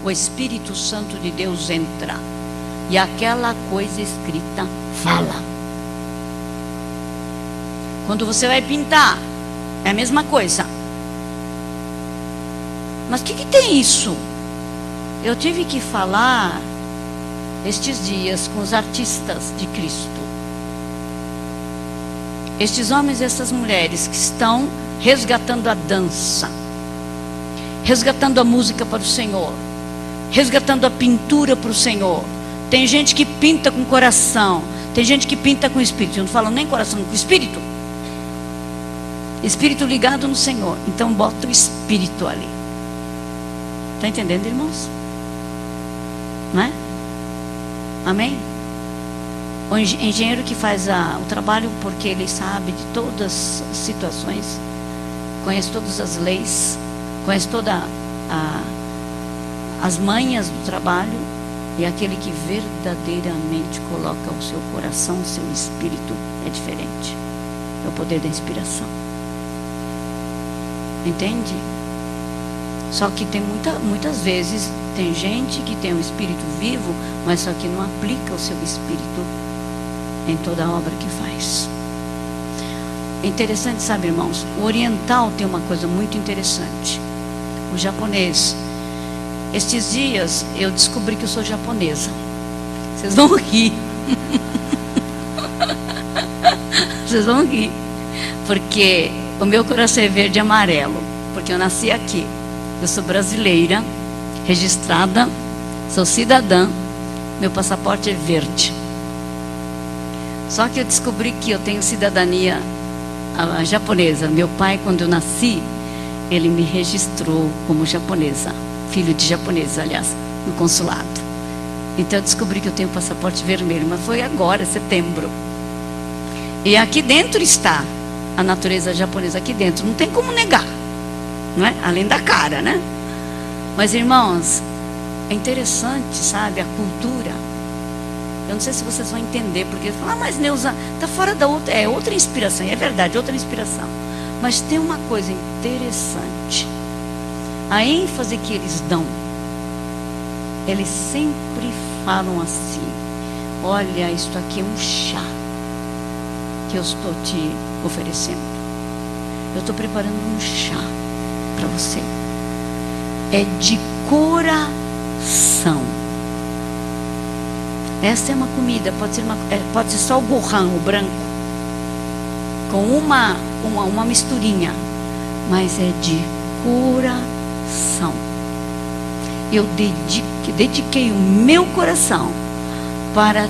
o Espírito Santo de Deus entra, e aquela coisa escrita fala. Quando você vai pintar, é a mesma coisa. Mas o que tem isso? Eu tive que falar estes dias com os artistas de Cristo. Estes homens e essas mulheres que estão resgatando a dança, resgatando a música para o Senhor, resgatando a pintura para o Senhor. Tem gente que pinta com coração, tem gente que pinta com espírito. Eu não falo nem coração, com espírito. Espírito ligado no Senhor. Então bota o espírito ali. Está entendendo, irmãos? Não é? Amém? O engenheiro que faz o trabalho, porque ele sabe de todas as situações, conhece todas as leis, conhece todas as manhas do trabalho, e aquele que verdadeiramente coloca o seu coração, o seu espírito, é diferente. É o poder da inspiração. Entende? Só que tem muitas vezes, tem gente que tem um espírito vivo, mas só que não aplica o seu espírito em toda a obra que faz. É interessante, sabe, irmãos? O oriental tem uma coisa muito interessante. O japonês. Estes dias eu descobri que eu sou japonesa. Vocês vão rir. Vocês vão rir. Porque o meu coração é verde e amarelo. Porque eu nasci aqui. Eu sou brasileira, registrada, sou cidadã. Meu passaporte é verde. Só que eu descobri que eu tenho cidadania japonesa. Meu pai, quando eu nasci, ele me registrou como japonesa. Filho de japonesa, aliás, no consulado. Então eu descobri que eu tenho passaporte vermelho. Mas foi agora, setembro. E aqui dentro está a natureza japonesa. Aqui dentro, não tem como negar. Não é? Além da cara, né? Mas, irmãos, é interessante, sabe, a cultura. Eu não sei se vocês vão entender, porque falam, mas Neuza, está fora da outra. É outra inspiração, e é verdade, outra inspiração. Mas tem uma coisa interessante. A ênfase que eles dão, eles sempre falam assim: olha, isto aqui é um chá que eu estou te oferecendo. Eu estou preparando um chá para você. É de coração. Essa é uma comida, pode ser só o gohan, o branco, com uma misturinha, mas é de coração. Eu dediquei o meu coração para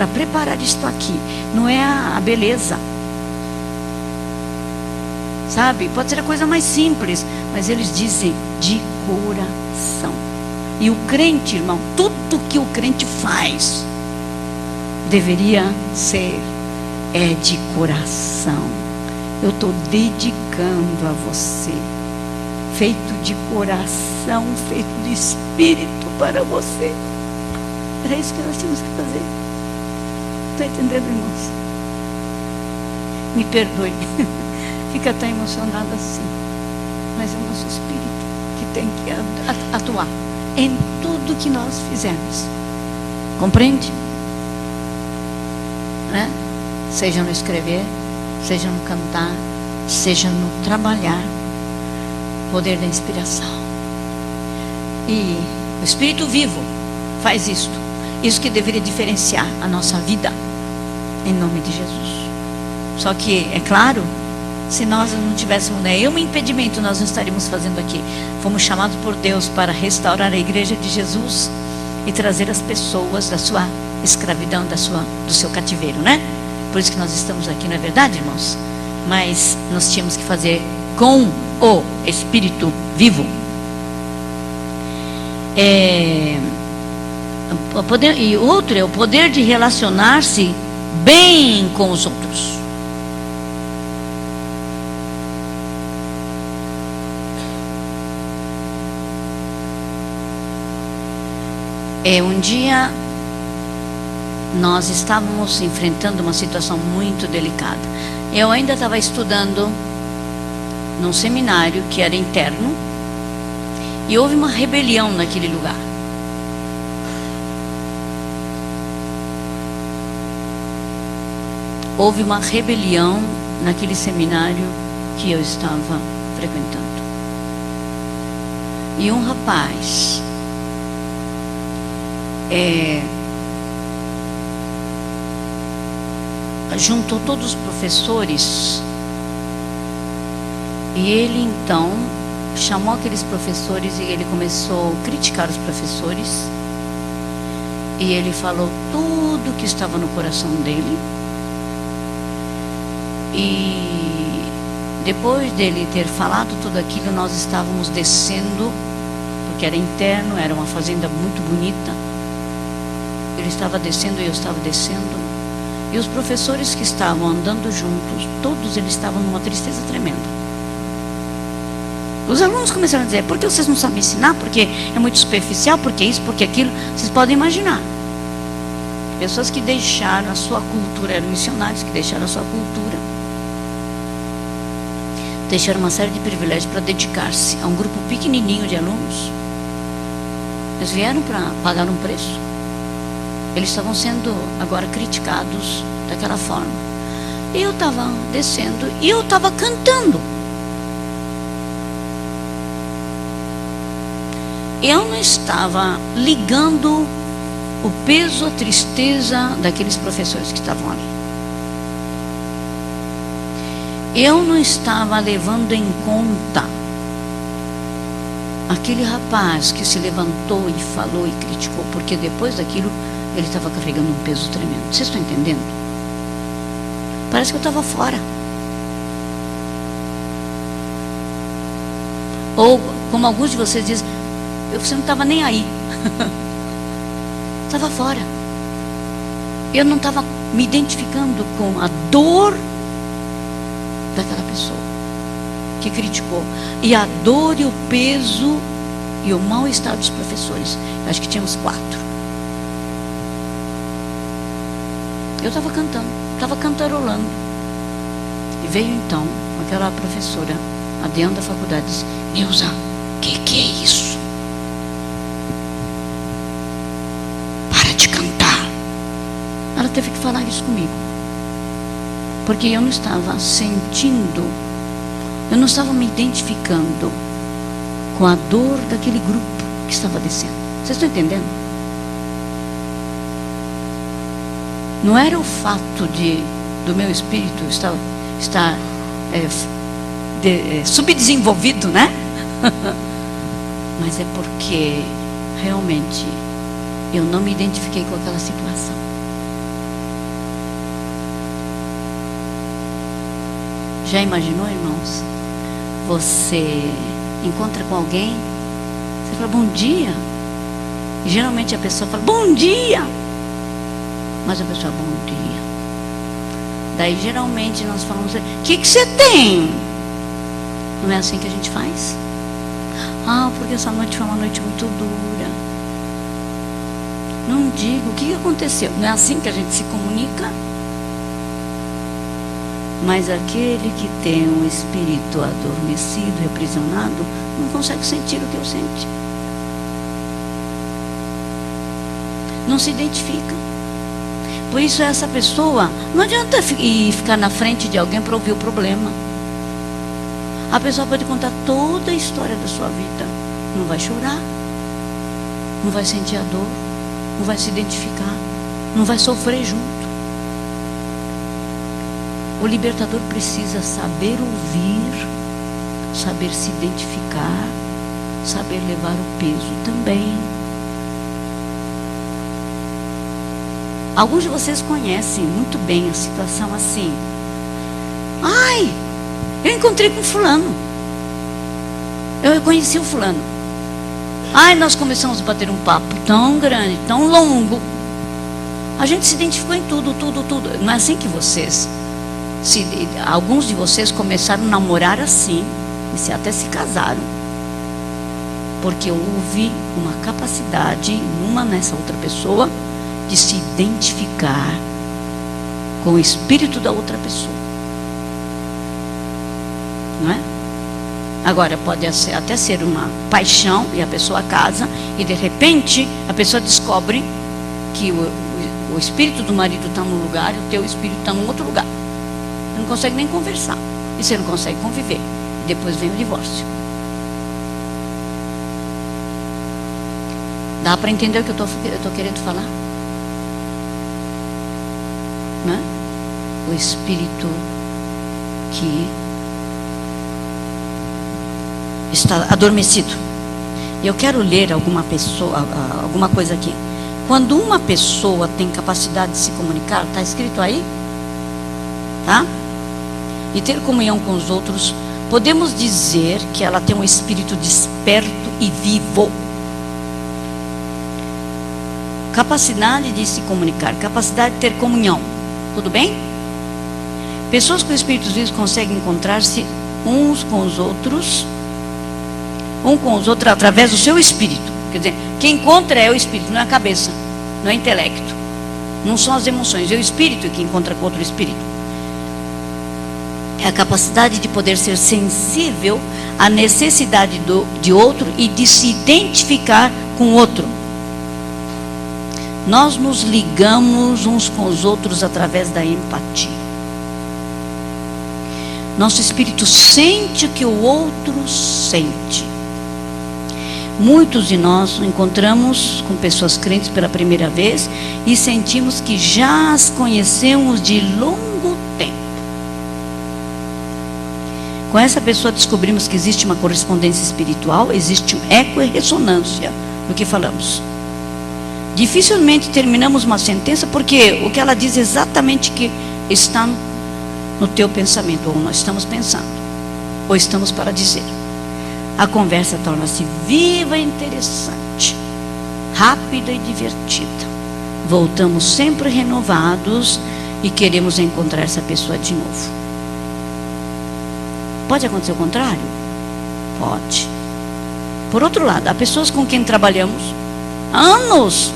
preparar isto aqui. Não é a beleza, sabe? Pode ser a coisa mais simples, mas eles dizem de coração. E o crente, irmão, tudo que o crente faz deveria ser de coração. Eu estou dedicando a você, feito de coração, feito de espírito para você. Era isso que nós tínhamos que fazer. Está entendendo, irmãos? Me perdoe. Fica tão emocionado assim. Mas é o nosso espírito que tem que atuar em tudo que nós fizermos. Compreende? Né? Seja no escrever, seja no cantar, seja no trabalhar. Poder da inspiração. E o Espírito vivo faz isto. Isso que deveria diferenciar a nossa vida, em nome de Jesus. Só que, é claro, se nós não tivéssemos nenhum impedimento, nós não estaríamos fazendo aqui. Fomos chamados por Deus para restaurar a igreja de Jesus e trazer as pessoas da sua escravidão, do seu cativeiro, né? Por isso que nós estamos aqui, não é verdade, irmãos? Mas nós tínhamos que fazer com o Espírito vivo. E outro é o poder de relacionar-se bem com os outros. Um dia nós estávamos enfrentando uma situação muito delicada. Eu ainda estava estudando num seminário que era interno e houve uma rebelião naquele lugar. Houve uma rebelião naquele seminário que eu estava frequentando. E um rapaz juntou todos os professores e ele então chamou aqueles professores e ele começou a criticar os professores e ele falou tudo que estava no coração dele. E depois dele ter falado tudo aquilo, nós estávamos descendo, porque era interno, era uma fazenda muito bonita. Ele estava descendo e eu estava descendo. E os professores que estavam andando juntos, todos eles estavam numa tristeza tremenda. Os alunos começaram a dizer: por que vocês não sabem ensinar? Porque é muito superficial, porque isso, porque aquilo. Vocês podem imaginar. Pessoas que deixaram a sua cultura, eram missionários que deixaram a sua cultura, deixaram uma série de privilégios para dedicar-se a um grupo pequenininho de alunos. Eles vieram para pagar um preço. Eles estavam sendo agora criticados daquela forma. E eu estava descendo e eu estava cantando. Eu não estava ligando o peso, a tristeza daqueles professores que estavam ali. Eu não estava levando em conta aquele rapaz que se levantou e falou e criticou, porque depois daquilo ele estava carregando um peso tremendo. Vocês estão entendendo? Parece que eu estava fora. Ou, como alguns de vocês dizem, você não estava nem aí. Estava fora. Eu não estava me identificando com a dor daquela pessoa que criticou. E a dor e o peso e o mal-estar dos professores. Acho que tínhamos 4. Eu estava cantando, estava cantarolando. E veio então aquela professora, a Deana da faculdade, disse: Neuza, que é isso? Para de cantar. Ela teve que falar isso comigo. Porque eu não estava sentindo, eu não estava me identificando com a dor daquele grupo que estava descendo. Vocês estão entendendo? Não era o fato do meu espírito estar subdesenvolvido, né? Mas é porque realmente eu não me identifiquei com aquela situação. Já imaginou, irmãos? Você encontra com alguém, você fala bom dia. E geralmente a pessoa fala bom dia. Mas a pessoa, bom dia. Daí geralmente nós falamos: o que você tem? Não é assim que a gente faz? Ah, porque essa noite foi uma noite muito dura. Não digo, o que aconteceu? Não é assim que a gente se comunica? Mas aquele que tem um espírito adormecido, aprisionado, não consegue sentir o que eu senti. Não se identifica. Por isso essa pessoa, não adianta ir ficar na frente de alguém para ouvir o problema. A pessoa pode contar toda a história da sua vida. Não vai chorar. Não vai sentir a dor. Não vai se identificar. Não vai sofrer junto. O libertador precisa saber ouvir, saber se identificar, saber levar o peso também. Alguns de vocês conhecem muito bem a situação assim. Ai, eu encontrei com fulano. Eu conheci o fulano. Ai, nós começamos a bater um papo tão grande, tão longo. A gente se identificou em tudo. Não é assim que alguns de vocês começaram a namorar assim, e até se casaram. Porque houve uma capacidade, nessa outra pessoa, de se identificar com o espírito da outra pessoa. Não é? Agora, pode até ser uma paixão, e a pessoa casa, e de repente, a pessoa descobre que o espírito do marido está num lugar, e o teu espírito está num outro lugar. Você não consegue nem conversar, e você não consegue conviver. E depois vem o divórcio. Dá para entender o que eu estou querendo falar? Não é? O espírito que está adormecido. Eu quero ler alguma coisa aqui. Quando uma pessoa tem capacidade de se comunicar, está escrito aí, tá? E ter comunhão com os outros, podemos dizer que ela tem um espírito desperto e vivo. Capacidade de se comunicar, capacidade de ter comunhão. Tudo bem? Pessoas com espíritos vivos conseguem encontrar-se uns com os outros através do seu espírito. Quer dizer, quem encontra é o espírito, não é a cabeça, não é intelecto, não são as emoções, é o espírito que encontra com outro espírito. É a capacidade de poder ser sensível à necessidade de outro e de se identificar com o outro. Nós nos ligamos uns com os outros através da empatia. Nosso espírito sente o que o outro sente. Muitos de nós nos encontramos com pessoas crentes pela primeira vez e sentimos que já as conhecemos de longo tempo. Com essa pessoa descobrimos que existe uma correspondência espiritual, existe um eco e ressonância do que falamos. Dificilmente terminamos uma sentença porque o que ela diz é exatamente que está no teu pensamento, ou nós estamos pensando, ou estamos para dizer. A conversa torna-se viva e interessante, rápida e divertida. Voltamos sempre renovados e queremos encontrar essa pessoa de novo. Pode acontecer o contrário? Pode. Por outro lado, há pessoas com quem trabalhamos anos,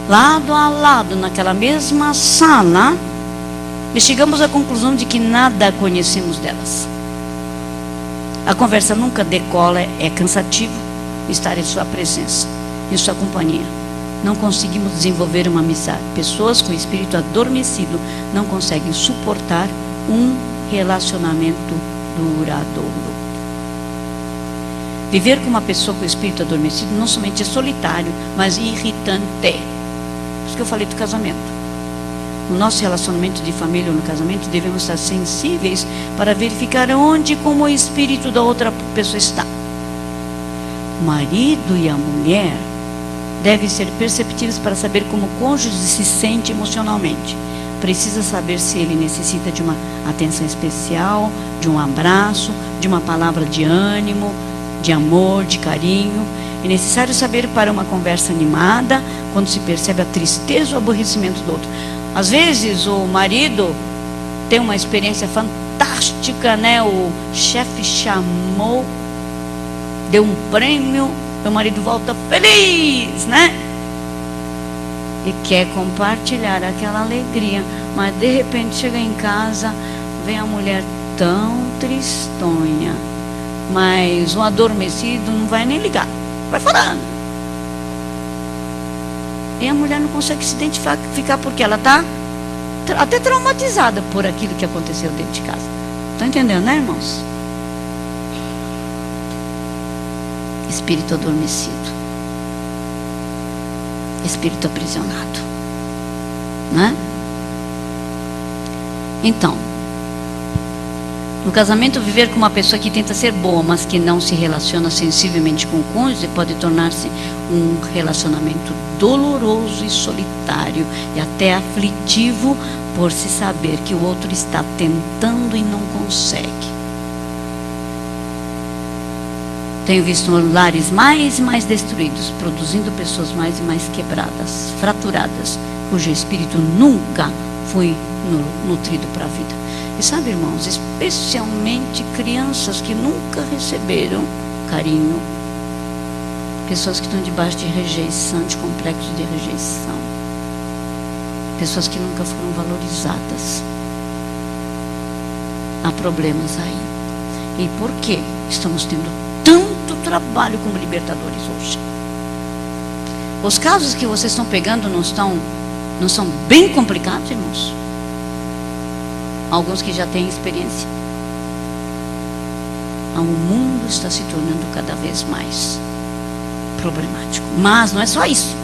lado a lado, naquela mesma sala, e chegamos à conclusão de que nada conhecemos delas. A conversa nunca decola, é cansativo estar em sua presença, em sua companhia. Não conseguimos desenvolver uma amizade. Pessoas com espírito adormecido não conseguem suportar um relacionamento duradouro. Viver com uma pessoa com espírito adormecido não somente é solitário, mas irritante. Por isso que eu falei do casamento. No nosso relacionamento de família ou no casamento, devemos estar sensíveis para verificar onde e como o espírito da outra pessoa está. O marido e a mulher devem ser perceptíveis para saber como o cônjuge se sente emocionalmente. Precisa saber se ele necessita de uma atenção especial, de um abraço, de uma palavra de ânimo, de amor, de carinho. É necessário saber para uma conversa animada, quando se percebe a tristeza ou o aborrecimento do outro. Às vezes o marido tem uma experiência fantástica, né? O chefe chamou, deu um prêmio, o marido volta feliz, né? E quer compartilhar aquela alegria, mas de repente chega em casa, vem a mulher tão tristonha, mas o adormecido não vai nem ligar, vai falando. E a mulher não consegue se identificar porque ela está até traumatizada por aquilo que aconteceu dentro de casa. Estão entendendo, né, irmãos? Espírito adormecido. Espírito aprisionado. Né? Então, no casamento, viver com uma pessoa que tenta ser boa, mas que não se relaciona sensivelmente com o cônjuge, pode tornar-se um relacionamento doloroso e solitário e até aflitivo por se saber que o outro está tentando e não consegue. Tenho visto lares mais e mais destruídos, produzindo pessoas mais e mais quebradas, fraturadas, cujo espírito nunca foi nutrido para a vida. E sabe, irmãos, especialmente crianças que nunca receberam carinho, pessoas que estão debaixo de rejeição, de complexo de rejeição, pessoas que nunca foram valorizadas. Há problemas aí. E por que estamos tendo tanto trabalho como libertadores hoje? Os casos que vocês estão pegando não são bem complicados, irmãos? Alguns que já têm experiência. O mundo está se tornando cada vez mais problemático. Mas não é só isso.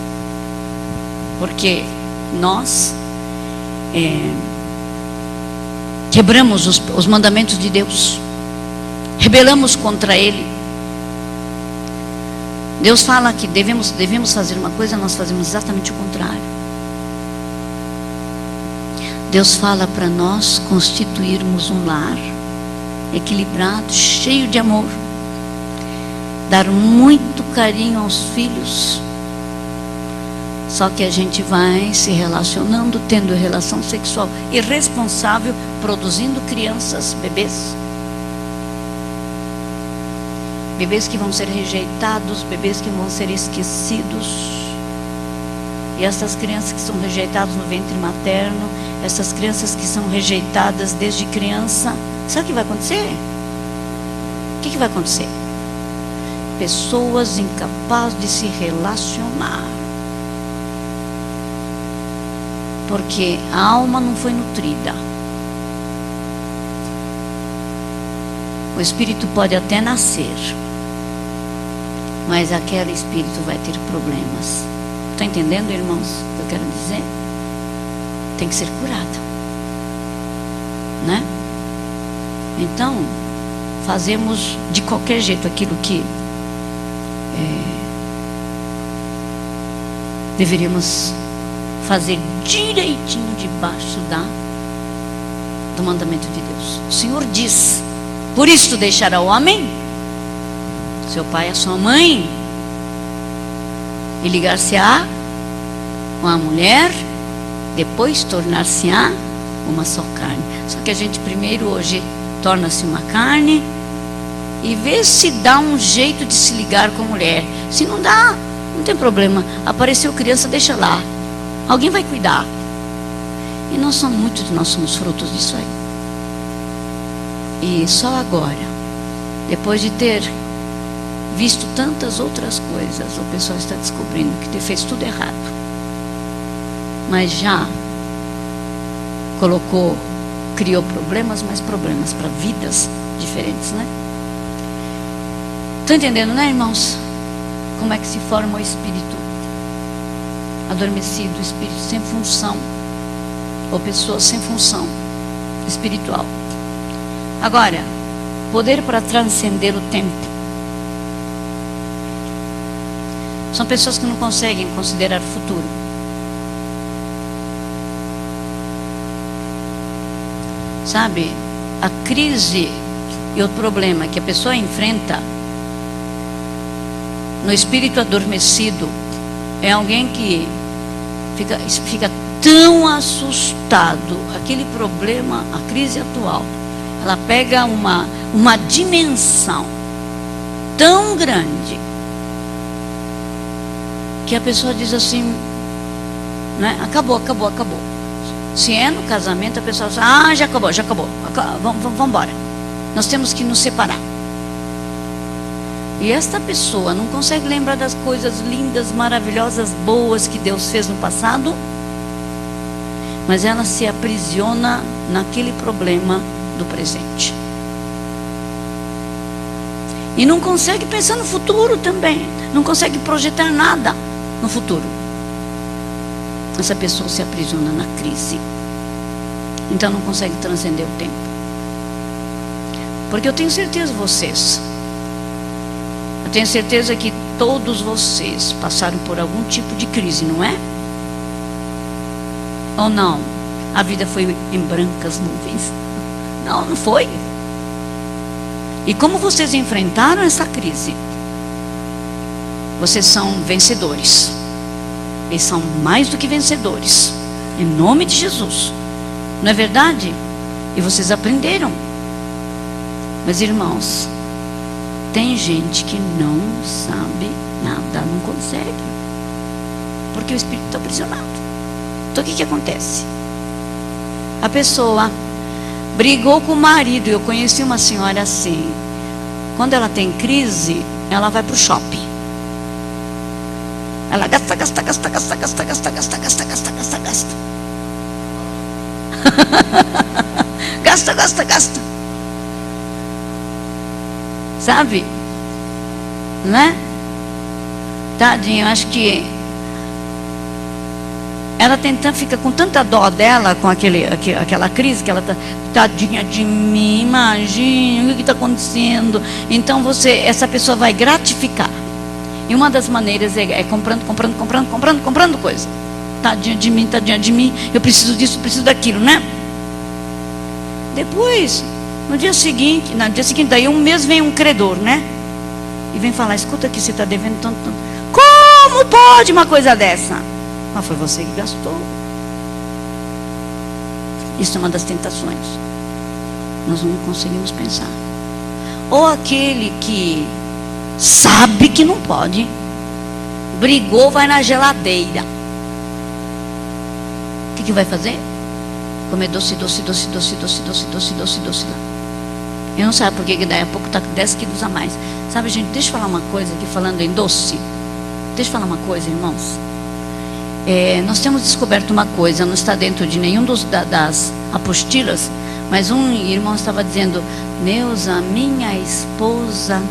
Porque nós quebramos os mandamentos de Deus. Rebelamos contra Ele. Deus fala que devemos fazer uma coisa, nós fazemos exatamente o contrário. Deus fala para nós constituirmos um lar equilibrado, cheio de amor, dar muito carinho aos filhos. Só que a gente vai se relacionando, tendo relação sexual irresponsável, produzindo crianças, bebês que vão ser rejeitados, bebês que vão ser esquecidos. E essas crianças que são rejeitadas no ventre materno, essas crianças que são rejeitadas desde criança, sabe o que vai acontecer? O que vai acontecer? Pessoas incapazes de se relacionar. Porque a alma não foi nutrida. O espírito pode até nascer, mas aquele espírito vai ter problemas. Está entendendo, irmãos, o que eu quero dizer? Tem que ser curado, né? Então, fazemos de qualquer jeito aquilo que deveríamos fazer direitinho debaixo do mandamento de Deus. O Senhor diz: por isso deixará o homem seu pai e a sua mãe, e ligar-se-á com a mulher, depois tornar-se-á uma só carne. Só que a gente primeiro hoje torna-se uma carne e vê se dá um jeito de se ligar com a mulher. Se não dá, não tem problema. Apareceu criança, deixa lá. Alguém vai cuidar. E nós somos frutos disso aí. E só agora, depois de ter visto tantas outras coisas, o pessoal está descobrindo que fez tudo errado. Mas já criou problemas, mais problemas para vidas diferentes, né? Estão entendendo, né, irmãos? Como é que se forma o espírito adormecido, o espírito sem função, ou pessoas sem função espiritual. Agora, poder para transcender o tempo. São pessoas que não conseguem considerar o futuro. Sabe, a crise e o problema que a pessoa enfrenta no espírito adormecido é alguém que fica tão assustado. Aquele problema, a crise atual, ela pega uma dimensão tão grande que a pessoa diz assim, né? Acabou. Se é no casamento, a pessoa diz, já acabou. Vamos embora. Nós temos que nos separar. E esta pessoa não consegue lembrar das coisas lindas, maravilhosas, boas que Deus fez no passado, mas ela se aprisiona naquele problema do presente. E não consegue pensar no futuro também. Não consegue projetar nada no futuro. Essa pessoa se aprisiona na crise. Então não consegue transcender o tempo. Porque eu tenho certeza, eu tenho certeza que todos vocês passaram por algum tipo de crise, não é? Ou não? A vida foi em brancas nuvens? Não foi. E como vocês enfrentaram essa crise? Vocês são vencedores. Eles são mais do que vencedores. Em nome de Jesus. Não é verdade? E vocês aprenderam. Mas irmãos, tem gente que não sabe nada, não consegue. Porque o espírito está aprisionado. Então o que acontece? A pessoa brigou com o marido. Eu conheci uma senhora assim. Quando ela tem crise, ela vai para o shopping. Ela gasta. Gasta. Sabe? Né? Tadinho, eu acho que ela fica com tanta dó dela, com aquela crise que ela tá, tadinha de mim, imagina o que está acontecendo. Então essa pessoa vai gratificar. E uma das maneiras é comprando coisa. Tadinha de mim, eu preciso disso, preciso daquilo, né? Depois, no dia seguinte, daí um mês vem um credor, né? E vem falar, escuta aqui, você está devendo tanto. Como pode uma coisa dessa? Mas foi você que gastou. Isso é uma das tentações. Nós não conseguimos pensar. Ou aquele que sabe que não pode, brigou, vai na geladeira. O que vai fazer? Comer doce lá. Eu não sei porque daí a pouco está com 10 quilos a mais. Sabe, gente, deixa eu falar uma coisa aqui, falando em doce. Deixa eu falar uma coisa, irmãos. Nós temos descoberto uma coisa, não está dentro de nenhum das apostilas, mas um irmão estava dizendo, Neuza, minha esposa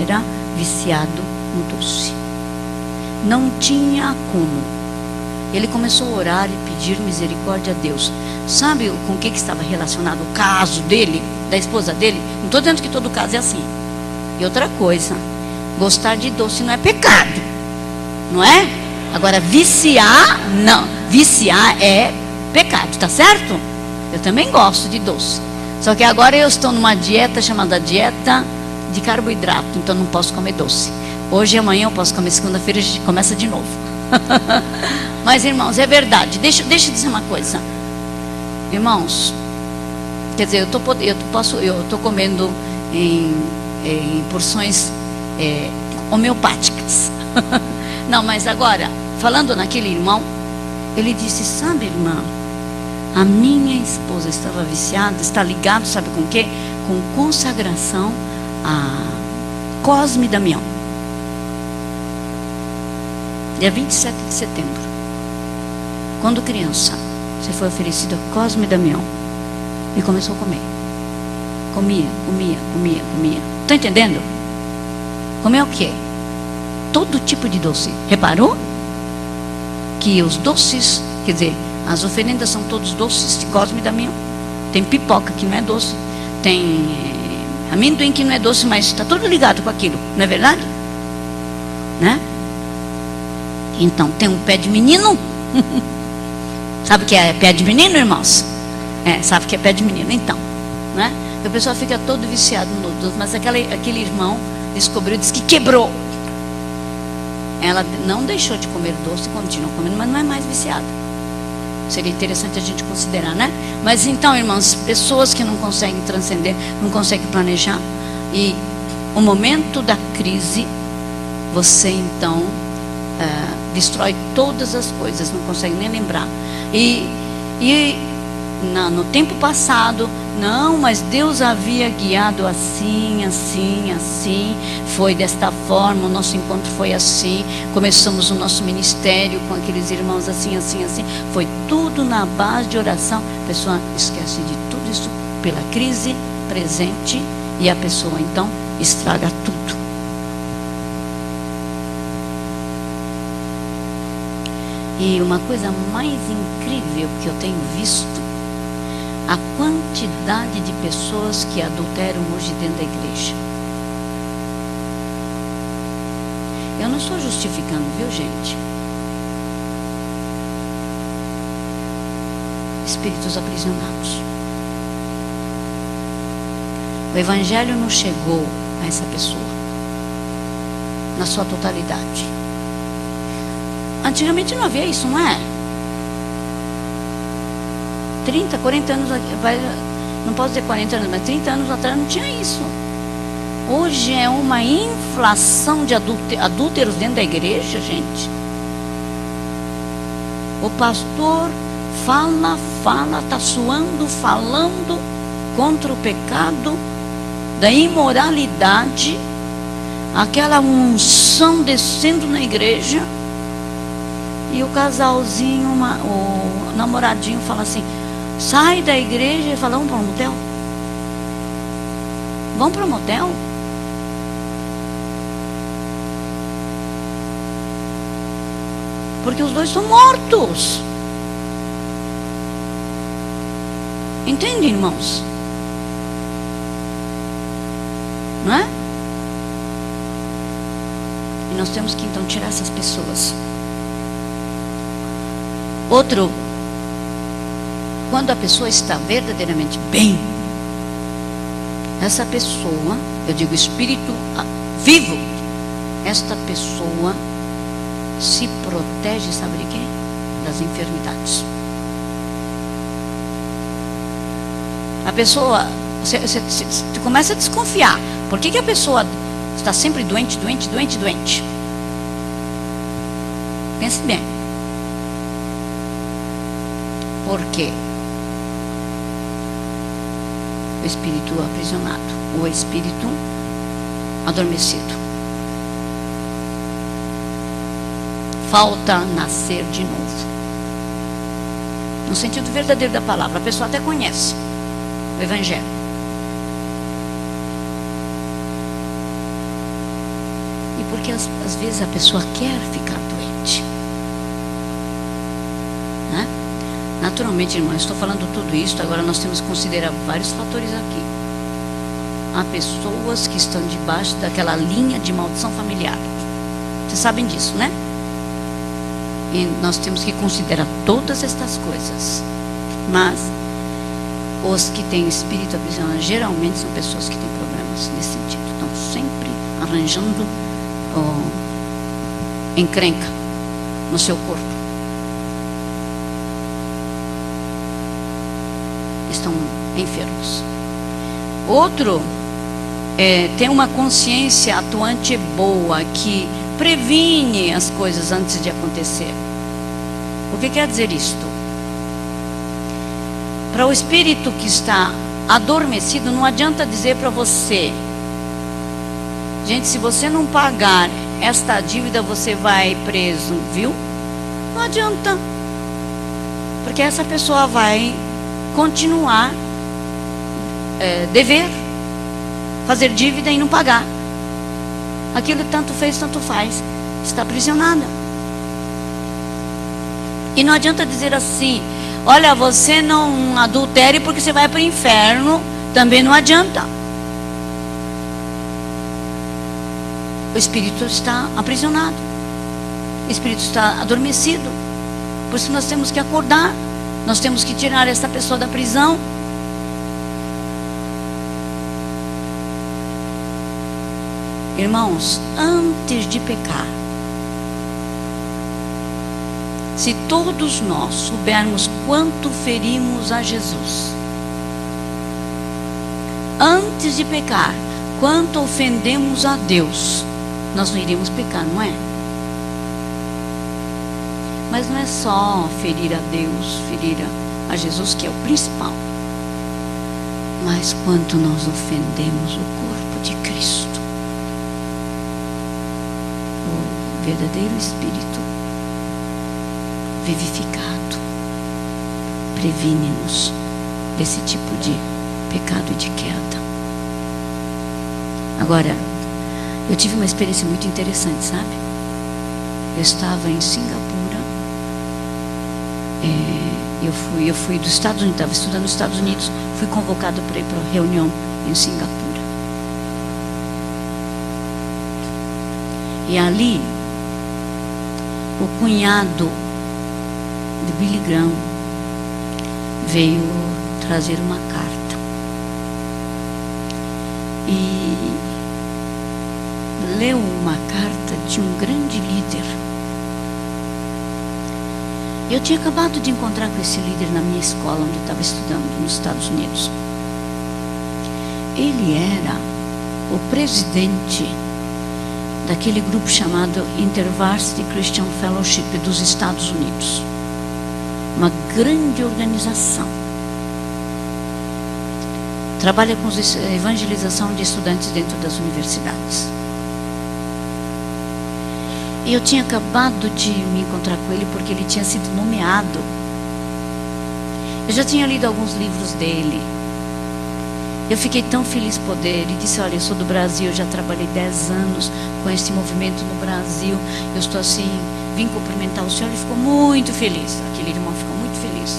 era viciado no doce. Não tinha como. Ele começou a orar e pedir misericórdia a Deus. Sabe com o que estava relacionado o caso dele, da esposa dele? Não estou dizendo que todo caso é assim. E outra coisa, gostar de doce não é pecado, não é? Agora, viciar, não. Viciar é pecado, tá certo? Eu também gosto de doce. Só que agora eu estou numa dieta chamada dieta de carboidrato, então não posso comer doce. Hoje e amanhã eu posso comer, segunda-feira a gente começa de novo. Mas irmãos, é verdade. Deixa eu dizer uma coisa. Irmãos, quer dizer, eu estou comendo em porções homeopáticas. Não, mas agora, falando naquele irmão, ele disse, sabe, irmã, a minha esposa estava viciada, está ligado, sabe com o quê? Com consagração a Cosme Damião. Dia 27 de setembro. Quando criança, você foi oferecido a Cosme Damião. E começou a comer. Comia. Está entendendo? Comeu o quê? Todo tipo de doce. Reparou? Que os doces, quer dizer, as oferendas são todos doces de Cosme Damião. Tem pipoca que não é doce. Tem amendoim que não é doce, mas está tudo ligado com aquilo. Não é verdade? Né? Então, tem um pé de menino. Sabe o que é pé de menino, irmãos? Sabe o que é pé de menino, então, né? E o pessoal fica todo viciado no doce. Mas aquele irmão descobriu, disse que quebrou. Ela não deixou de comer doce, continua comendo, mas não é mais viciada. Seria interessante a gente considerar, né? Mas então, irmãos, pessoas que não conseguem transcender, não conseguem planejar, e o momento da crise, você então destrói todas as coisas, não consegue nem lembrar. No tempo passado, não, mas Deus havia guiado assim, foi desta forma, o nosso encontro foi assim, começamos o nosso ministério com aqueles irmãos assim, foi tudo na base de oração. A pessoa esquece de tudo isso pela crise presente e a pessoa então estraga tudo. E uma coisa mais incrível que eu tenho visto, a quantidade de pessoas que adulteram hoje dentro da igreja. Eu não estou justificando, viu, gente? Espíritos aprisionados. O Evangelho não chegou a essa pessoa na sua totalidade. Antigamente não havia isso, não é? 30, 40 anos, não posso dizer 40 anos, mas 30 anos atrás não tinha isso. Hoje é uma inflação de adúlteros dentro da igreja, gente. O pastor fala, está suando, falando contra o pecado da imoralidade, aquela unção descendo na igreja, e o casalzinho, o namoradinho fala assim, sai da igreja e fala, vamos para um motel? Vamos para um motel? Porque os dois estão mortos. Entende, irmãos? Não é? E nós temos que então tirar essas pessoas. Outro, quando a pessoa está verdadeiramente bem, essa pessoa, eu digo espírito vivo, esta pessoa se protege, sabe de quê? Das enfermidades. A pessoa, você começa a desconfiar. Por que a pessoa está sempre doente? Pense bem. Por quê? O espírito aprisionado, o espírito adormecido. Falta nascer de novo. No sentido verdadeiro da palavra. A pessoa até conhece o Evangelho. E porque às vezes a pessoa quer ficar doente. Né? Naturalmente, irmãos, estou falando tudo isso, agora nós temos que considerar vários fatores aqui. Há pessoas que estão debaixo daquela linha de maldição familiar. Vocês sabem disso, né? E nós temos que considerar todas estas coisas. Mas os que têm espírito aprisionado geralmente são pessoas que têm problemas nesse sentido. Estão sempre arranjando encrenca no seu corpo. Estão enfermos. Outro tem uma consciência atuante boa, que previne as coisas antes de acontecer. O que quer dizer isto? Para o espírito que está adormecido, não adianta dizer para você, gente, se você não pagar esta dívida, você vai preso, viu? Não adianta. Porque essa pessoa vai continuar dever, fazer dívida e não pagar. Aquilo tanto fez, tanto faz. Está aprisionada. E não adianta dizer assim, olha, você não adultere porque você vai para o inferno. Também não adianta. O espírito está aprisionado. O espírito está adormecido. Por isso nós temos que acordar. Nós temos que tirar essa pessoa da prisão. Irmãos, antes de pecar, se todos nós soubermos quanto ferimos a Jesus, antes de pecar, quanto ofendemos a Deus, nós não iremos pecar, não é? Mas não é só ferir a Deus, ferir a Jesus, que é o principal, mas quanto nós ofendemos o corpo de Cristo. O verdadeiro Espírito vivificado previne-nos desse tipo de pecado e de queda. Agora, eu tive uma experiência muito interessante, sabe? Eu estava em Singapura. Eu fui dos Estados Unidos, estava estudando nos Estados Unidos, fui convocado para ir para uma reunião em Singapura. E ali, o cunhado de Billy Graham veio trazer uma carta. e leu uma carta de um grande líder. Eu tinha acabado de encontrar com esse líder na minha escola, onde eu estava estudando, nos Estados Unidos. Ele era o presidente daquele grupo chamado InterVarsity Christian Fellowship dos Estados Unidos. Uma grande organização. Trabalha com evangelização de estudantes dentro das universidades. E eu tinha acabado de me encontrar com ele porque ele tinha sido nomeado. Eu já tinha lido alguns livros dele. Eu fiquei tão feliz poder. Ele disse, olha, eu sou do Brasil, eu já trabalhei 10 anos com esse movimento no Brasil. Eu estou assim, vim cumprimentar o senhor. Ele ficou muito feliz. Aquele irmão ficou muito feliz.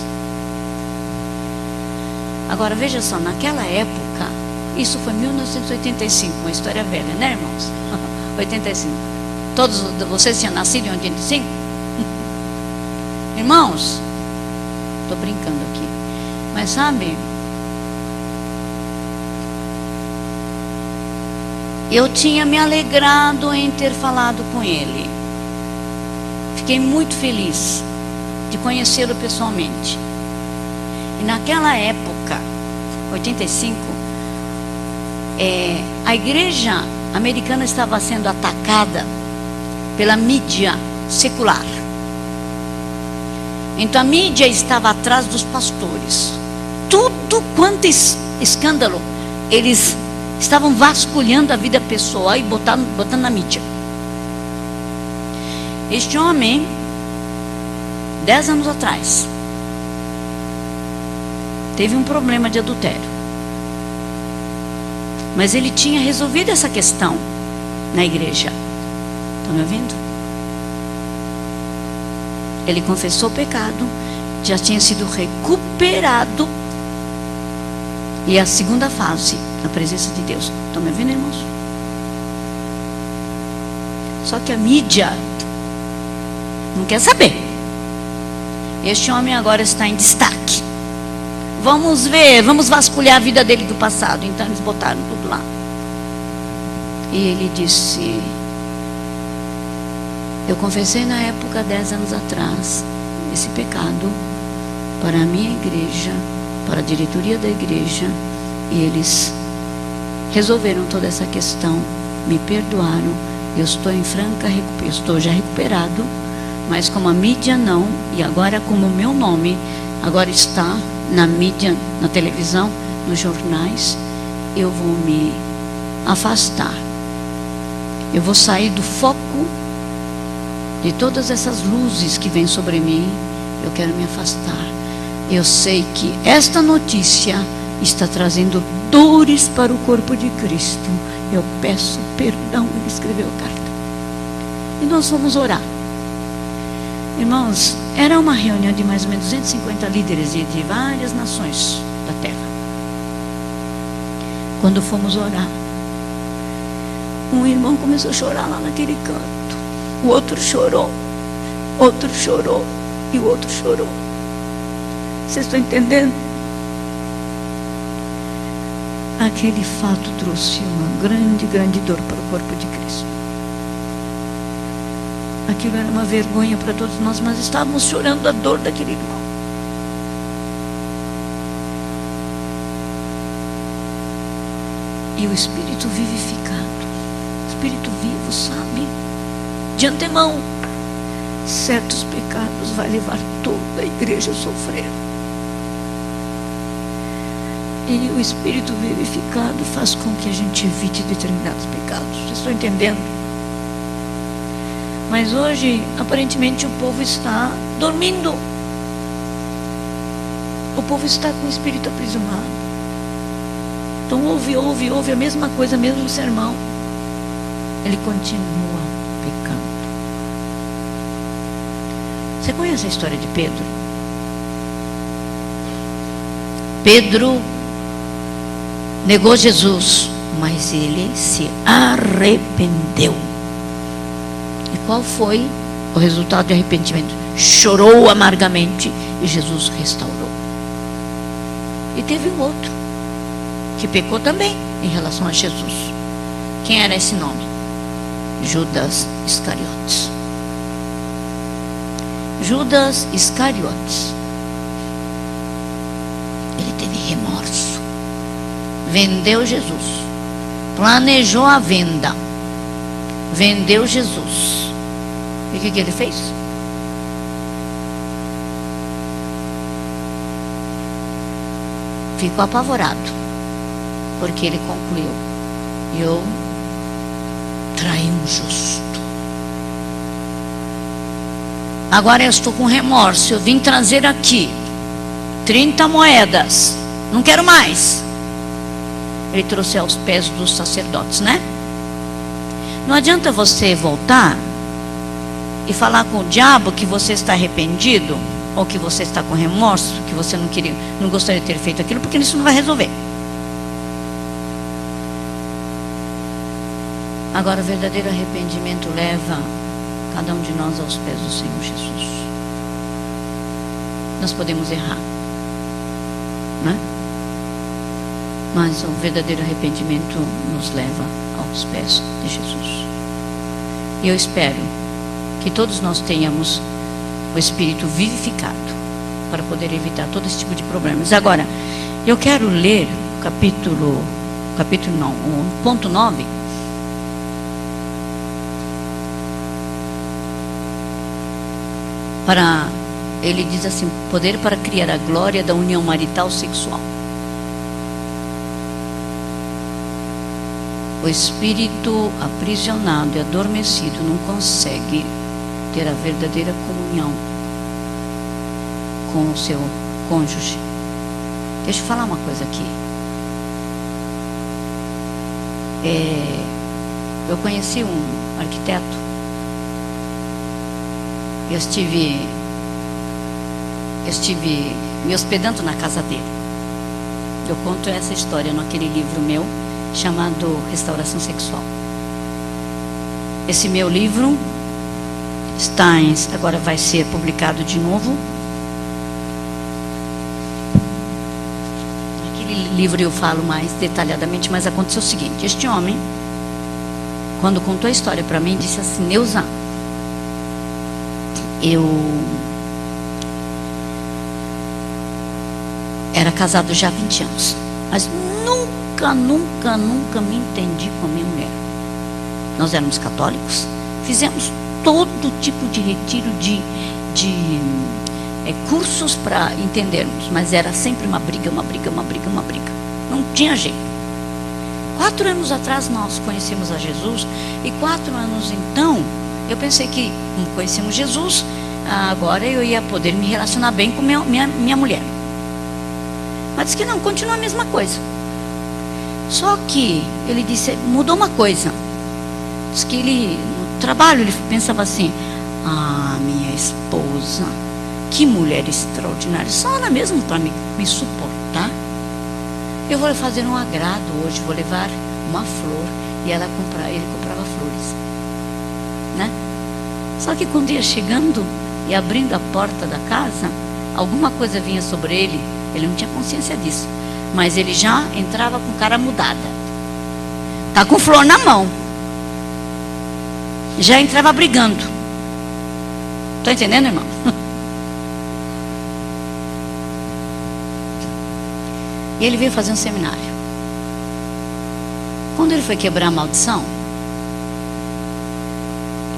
Agora, veja só, naquela época, isso foi 1985, uma história velha, né, irmãos? 85. Todos vocês tinham nascido em 85? Irmãos, estou brincando aqui. Mas sabe, eu tinha me alegrado em ter falado com ele. Fiquei muito feliz de conhecê-lo pessoalmente. E naquela época, 85, a igreja americana estava sendo atacada pela mídia secular. Então a mídia estava atrás dos pastores. Tudo quanto escândalo, eles estavam vasculhando a vida pessoal e botando na mídia. Este homem, 10 anos atrás, teve um problema de adultério. Mas ele tinha resolvido essa questão na igreja. Estão me ouvindo? Ele confessou o pecado, já tinha sido recuperado. E a segunda fase, na presença de Deus. Estão me ouvindo, irmãos? Só que a mídia não quer saber. Este homem agora está em destaque. Vamos ver, vamos vasculhar a vida dele do passado. Então eles botaram tudo lá. E ele disse, eu confessei na época, 10 anos atrás, esse pecado para a minha igreja, para a diretoria da igreja, e eles resolveram toda essa questão, me perdoaram. Eu estou em franca recuperação, estou já recuperado, mas como a mídia não, e agora como o meu nome agora está na mídia, na televisão, nos jornais, eu vou me afastar. Eu vou sair do foco de todas essas luzes que vêm sobre mim. Eu quero me afastar. Eu sei que esta notícia está trazendo dores para o corpo de Cristo. Eu peço perdão. Ele escreveu a carta. E nós fomos orar. Irmãos, era uma reunião de mais ou menos 250 líderes de várias nações da terra. Quando fomos orar, um irmão começou a chorar lá naquele canto. O outro chorou e o outro chorou. Vocês estão entendendo? Aquele fato trouxe uma grande dor para o corpo de Cristo. Aquilo era uma vergonha para todos nós, mas estávamos chorando a dor daquele irmão. E o Espírito vivificado, Espírito vivo, sabe? De antemão, certos pecados vai levar toda a igreja a sofrer. E o Espírito vivificado faz com que a gente evite determinados pecados. Vocês estão entendendo? Mas hoje, aparentemente, o povo está dormindo. O povo está com o espírito aprisionado. Então ouve a mesma coisa, mesmo sermão. Ele continua pecando. Você conhece a história de Pedro? Pedro negou Jesus, mas ele se arrependeu. E qual foi o resultado de arrependimento? Chorou amargamente e Jesus restaurou. E teve um outro que pecou também. em relação a Jesus. Quem era esse nome? Judas Iscariotes. Judas Iscariotes. Ele teve remorso. Vendeu Jesus. Planejou a venda. Vendeu Jesus. E o que ele fez? Ficou apavorado. Porque ele concluiu: eu traí um justo. Agora eu estou com remorso. Eu vim trazer aqui 30 moedas. Não quero mais. Ele trouxe aos pés dos sacerdotes, né? Não adianta você voltar e falar com o diabo que você está arrependido, ou que você está com remorso, que você não gostaria de ter feito aquilo, porque isso não vai resolver. Agora, o verdadeiro arrependimento leva cada um de nós aos pés do Senhor Jesus. Nós podemos errar, né? Mas o verdadeiro arrependimento nos leva aos pés de Jesus. E eu espero que todos nós tenhamos o Espírito vivificado para poder evitar todo esse tipo de problemas. Agora, eu quero ler o ponto 9. Ele diz assim: poder para criar a glória da união marital sexual. O espírito aprisionado e adormecido não consegue ter a verdadeira comunhão com o seu cônjuge. Deixa eu falar uma coisa aqui. Eu conheci um arquiteto. Eu estive me hospedando na casa dele. Eu conto essa história naquele livro meu chamado Restauração Sexual. Esse meu livro agora vai ser publicado de novo. Naquele livro eu falo mais detalhadamente, mas aconteceu o seguinte: este homem, quando contou a história para mim, disse assim: Neuza, eu era casado já há 20 anos, mas nunca me entendi com a minha mulher. Nós éramos católicos, fizemos todo tipo de retiro, de cursos para entendermos, mas era sempre uma briga. Não tinha jeito. 4 anos atrás nós conhecemos a Jesus, e 4 anos então, eu pensei que, como conhecemos Jesus, agora eu ia poder me relacionar bem com minha mulher. Mas disse que não, continua a mesma coisa. Só que ele disse, mudou uma coisa. Diz que ele, no trabalho, ele pensava assim: minha esposa, que mulher extraordinária, só ela mesma para me suportar. Eu vou fazer um agrado hoje, vou levar uma flor. E ele comprava flores, né? Só que quando ia chegando e abrindo a porta da casa, alguma coisa vinha sobre ele. Ele não tinha consciência disso, mas ele já entrava com cara mudada. Tá com flor na mão. Já entrava brigando. Tá entendendo, irmão? E ele veio fazer um seminário. Quando ele foi quebrar a maldição,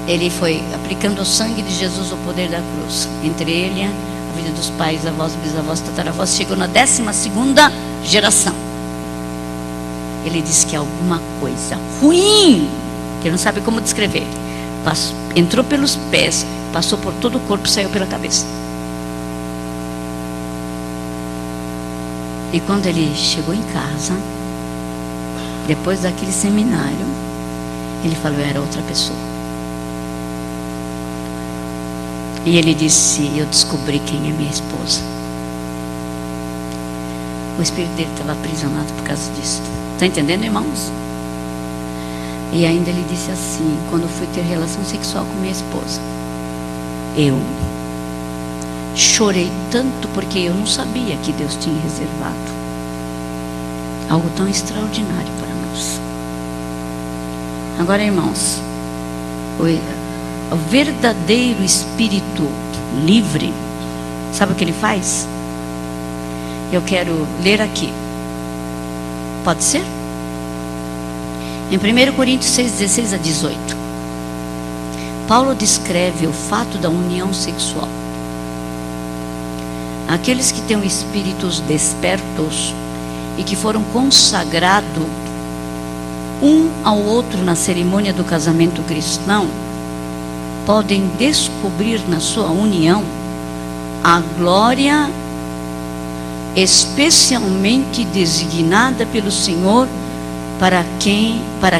ele foi aplicando o sangue de Jesus, o poder da cruz. Entre ele, a vida dos pais, avós, bisavós, tataravós, chegou na 12ª geração. Ele disse que alguma coisa ruim, que ele não sabe como descrever, entrou pelos pés, passou por todo o corpo e saiu pela cabeça. E quando ele chegou em casa, depois daquele seminário, ele falou: eu era outra pessoa. E ele disse: eu descobri quem é minha esposa. O espírito dele estava aprisionado por causa disso. Está entendendo, irmãos? E ainda ele disse assim: quando fui ter relação sexual com minha esposa, eu chorei tanto, porque eu não sabia que Deus tinha reservado algo tão extraordinário para mim. Deus. Agora, irmãos, o verdadeiro espírito livre, sabe o que ele faz? Eu quero ler aqui. Pode ser? Em 1 Coríntios 6, 16 a 18. Paulo descreve o fato da união sexual. Aqueles que têm espíritos despertos e que foram consagrados um ao outro na cerimônia do casamento cristão, podem descobrir na sua união a glória especialmente designada pelo Senhor para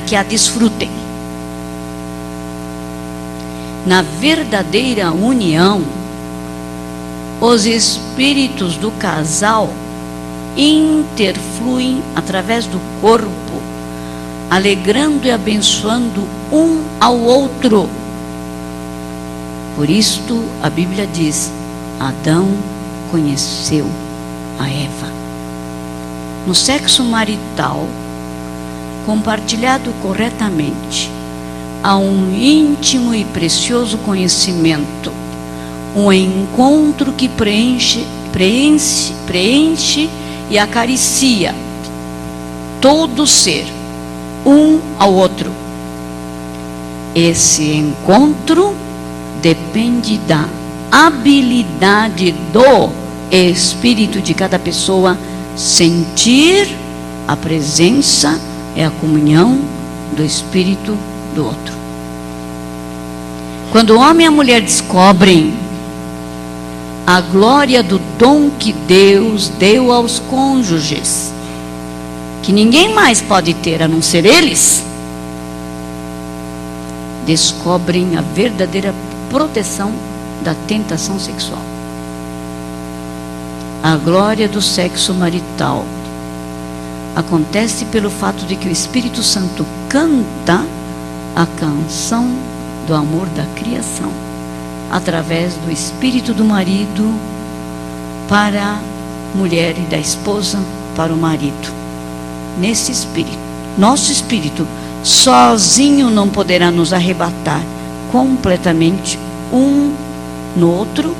que a desfrutem. Na verdadeira união, os espíritos do casal interfluem através do corpo, alegrando e abençoando um ao outro. Por isto a Bíblia diz: Adão conheceu a Eva. No sexo marital, compartilhado corretamente, há um íntimo e precioso conhecimento, um encontro que preenche e acaricia todo ser, um ao outro. Esse encontro depende da habilidade do espírito de cada pessoa sentir a presença e a comunhão do espírito do outro. Quando o homem e a mulher descobrem a glória do dom que Deus deu aos cônjuges, que ninguém mais pode ter a não ser eles, descobrem a verdadeira proteção da tentação sexual. A glória do sexo marital acontece pelo fato de que o Espírito Santo canta a canção do amor da criação através do espírito do marido para a mulher e da esposa para o marido. Nesse espírito, nosso espírito sozinho não poderá nos arrebatar completamente um no outro,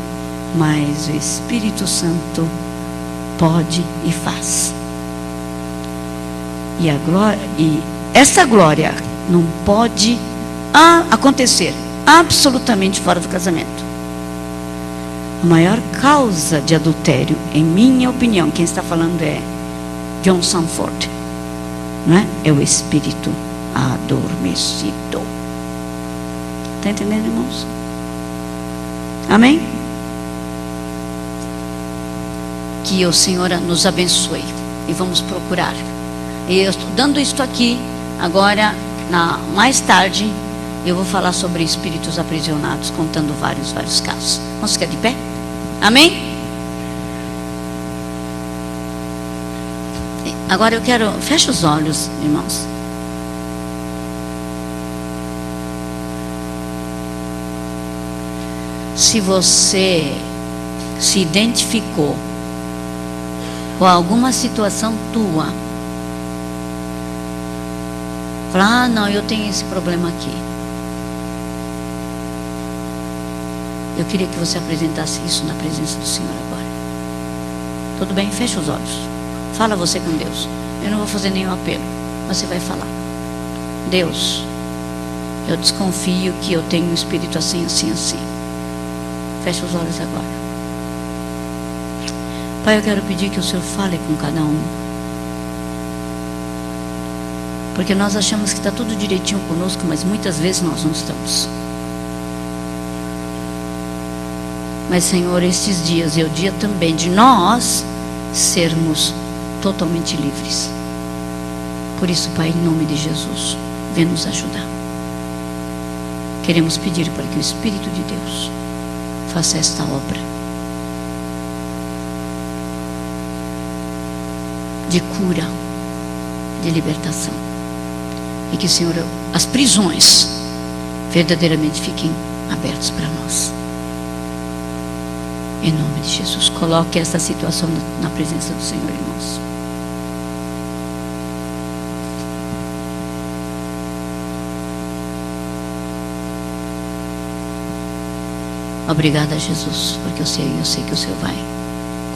mas o Espírito Santo pode e faz. E essa glória não pode acontecer absolutamente fora do casamento. A maior causa de adultério, em minha opinião, quem está falando é John Sanford, não é? É o espírito adormecido. Está entendendo, irmãos? Amém? Que o Senhor nos abençoe e vamos procurar. E eu estou dando isto aqui agora, mais tarde eu vou falar sobre espíritos aprisionados, contando vários casos. Vamos ficar de pé? Amém? Agora eu quero, fecha os olhos, irmãos. Se você se identificou com alguma situação tua, fala: não, eu tenho esse problema aqui. Eu queria que você apresentasse isso na presença do Senhor agora. Tudo bem? Fecha os olhos. Fala você com Deus. Eu não vou fazer nenhum apelo, mas você vai falar: Deus, eu desconfio que eu tenho um espírito assim, assim, assim. Fecha os olhos agora. Pai, eu quero pedir que o Senhor fale com cada um. Porque nós achamos que está tudo direitinho conosco, mas muitas vezes nós não estamos. Mas, Senhor, estes dias é o dia também de nós sermos totalmente livres. Por isso, Pai, em nome de Jesus, vem nos ajudar. Queremos pedir para que o Espírito de Deus faça esta obra de cura, de libertação, e que, Senhor, as prisões verdadeiramente fiquem abertas para nós. Em nome de Jesus, coloque esta situação na presença do Senhor, irmãos. Obrigada, Jesus, porque eu sei que o Senhor vai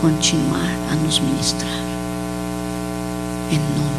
continuar a nos ministrar. Em nome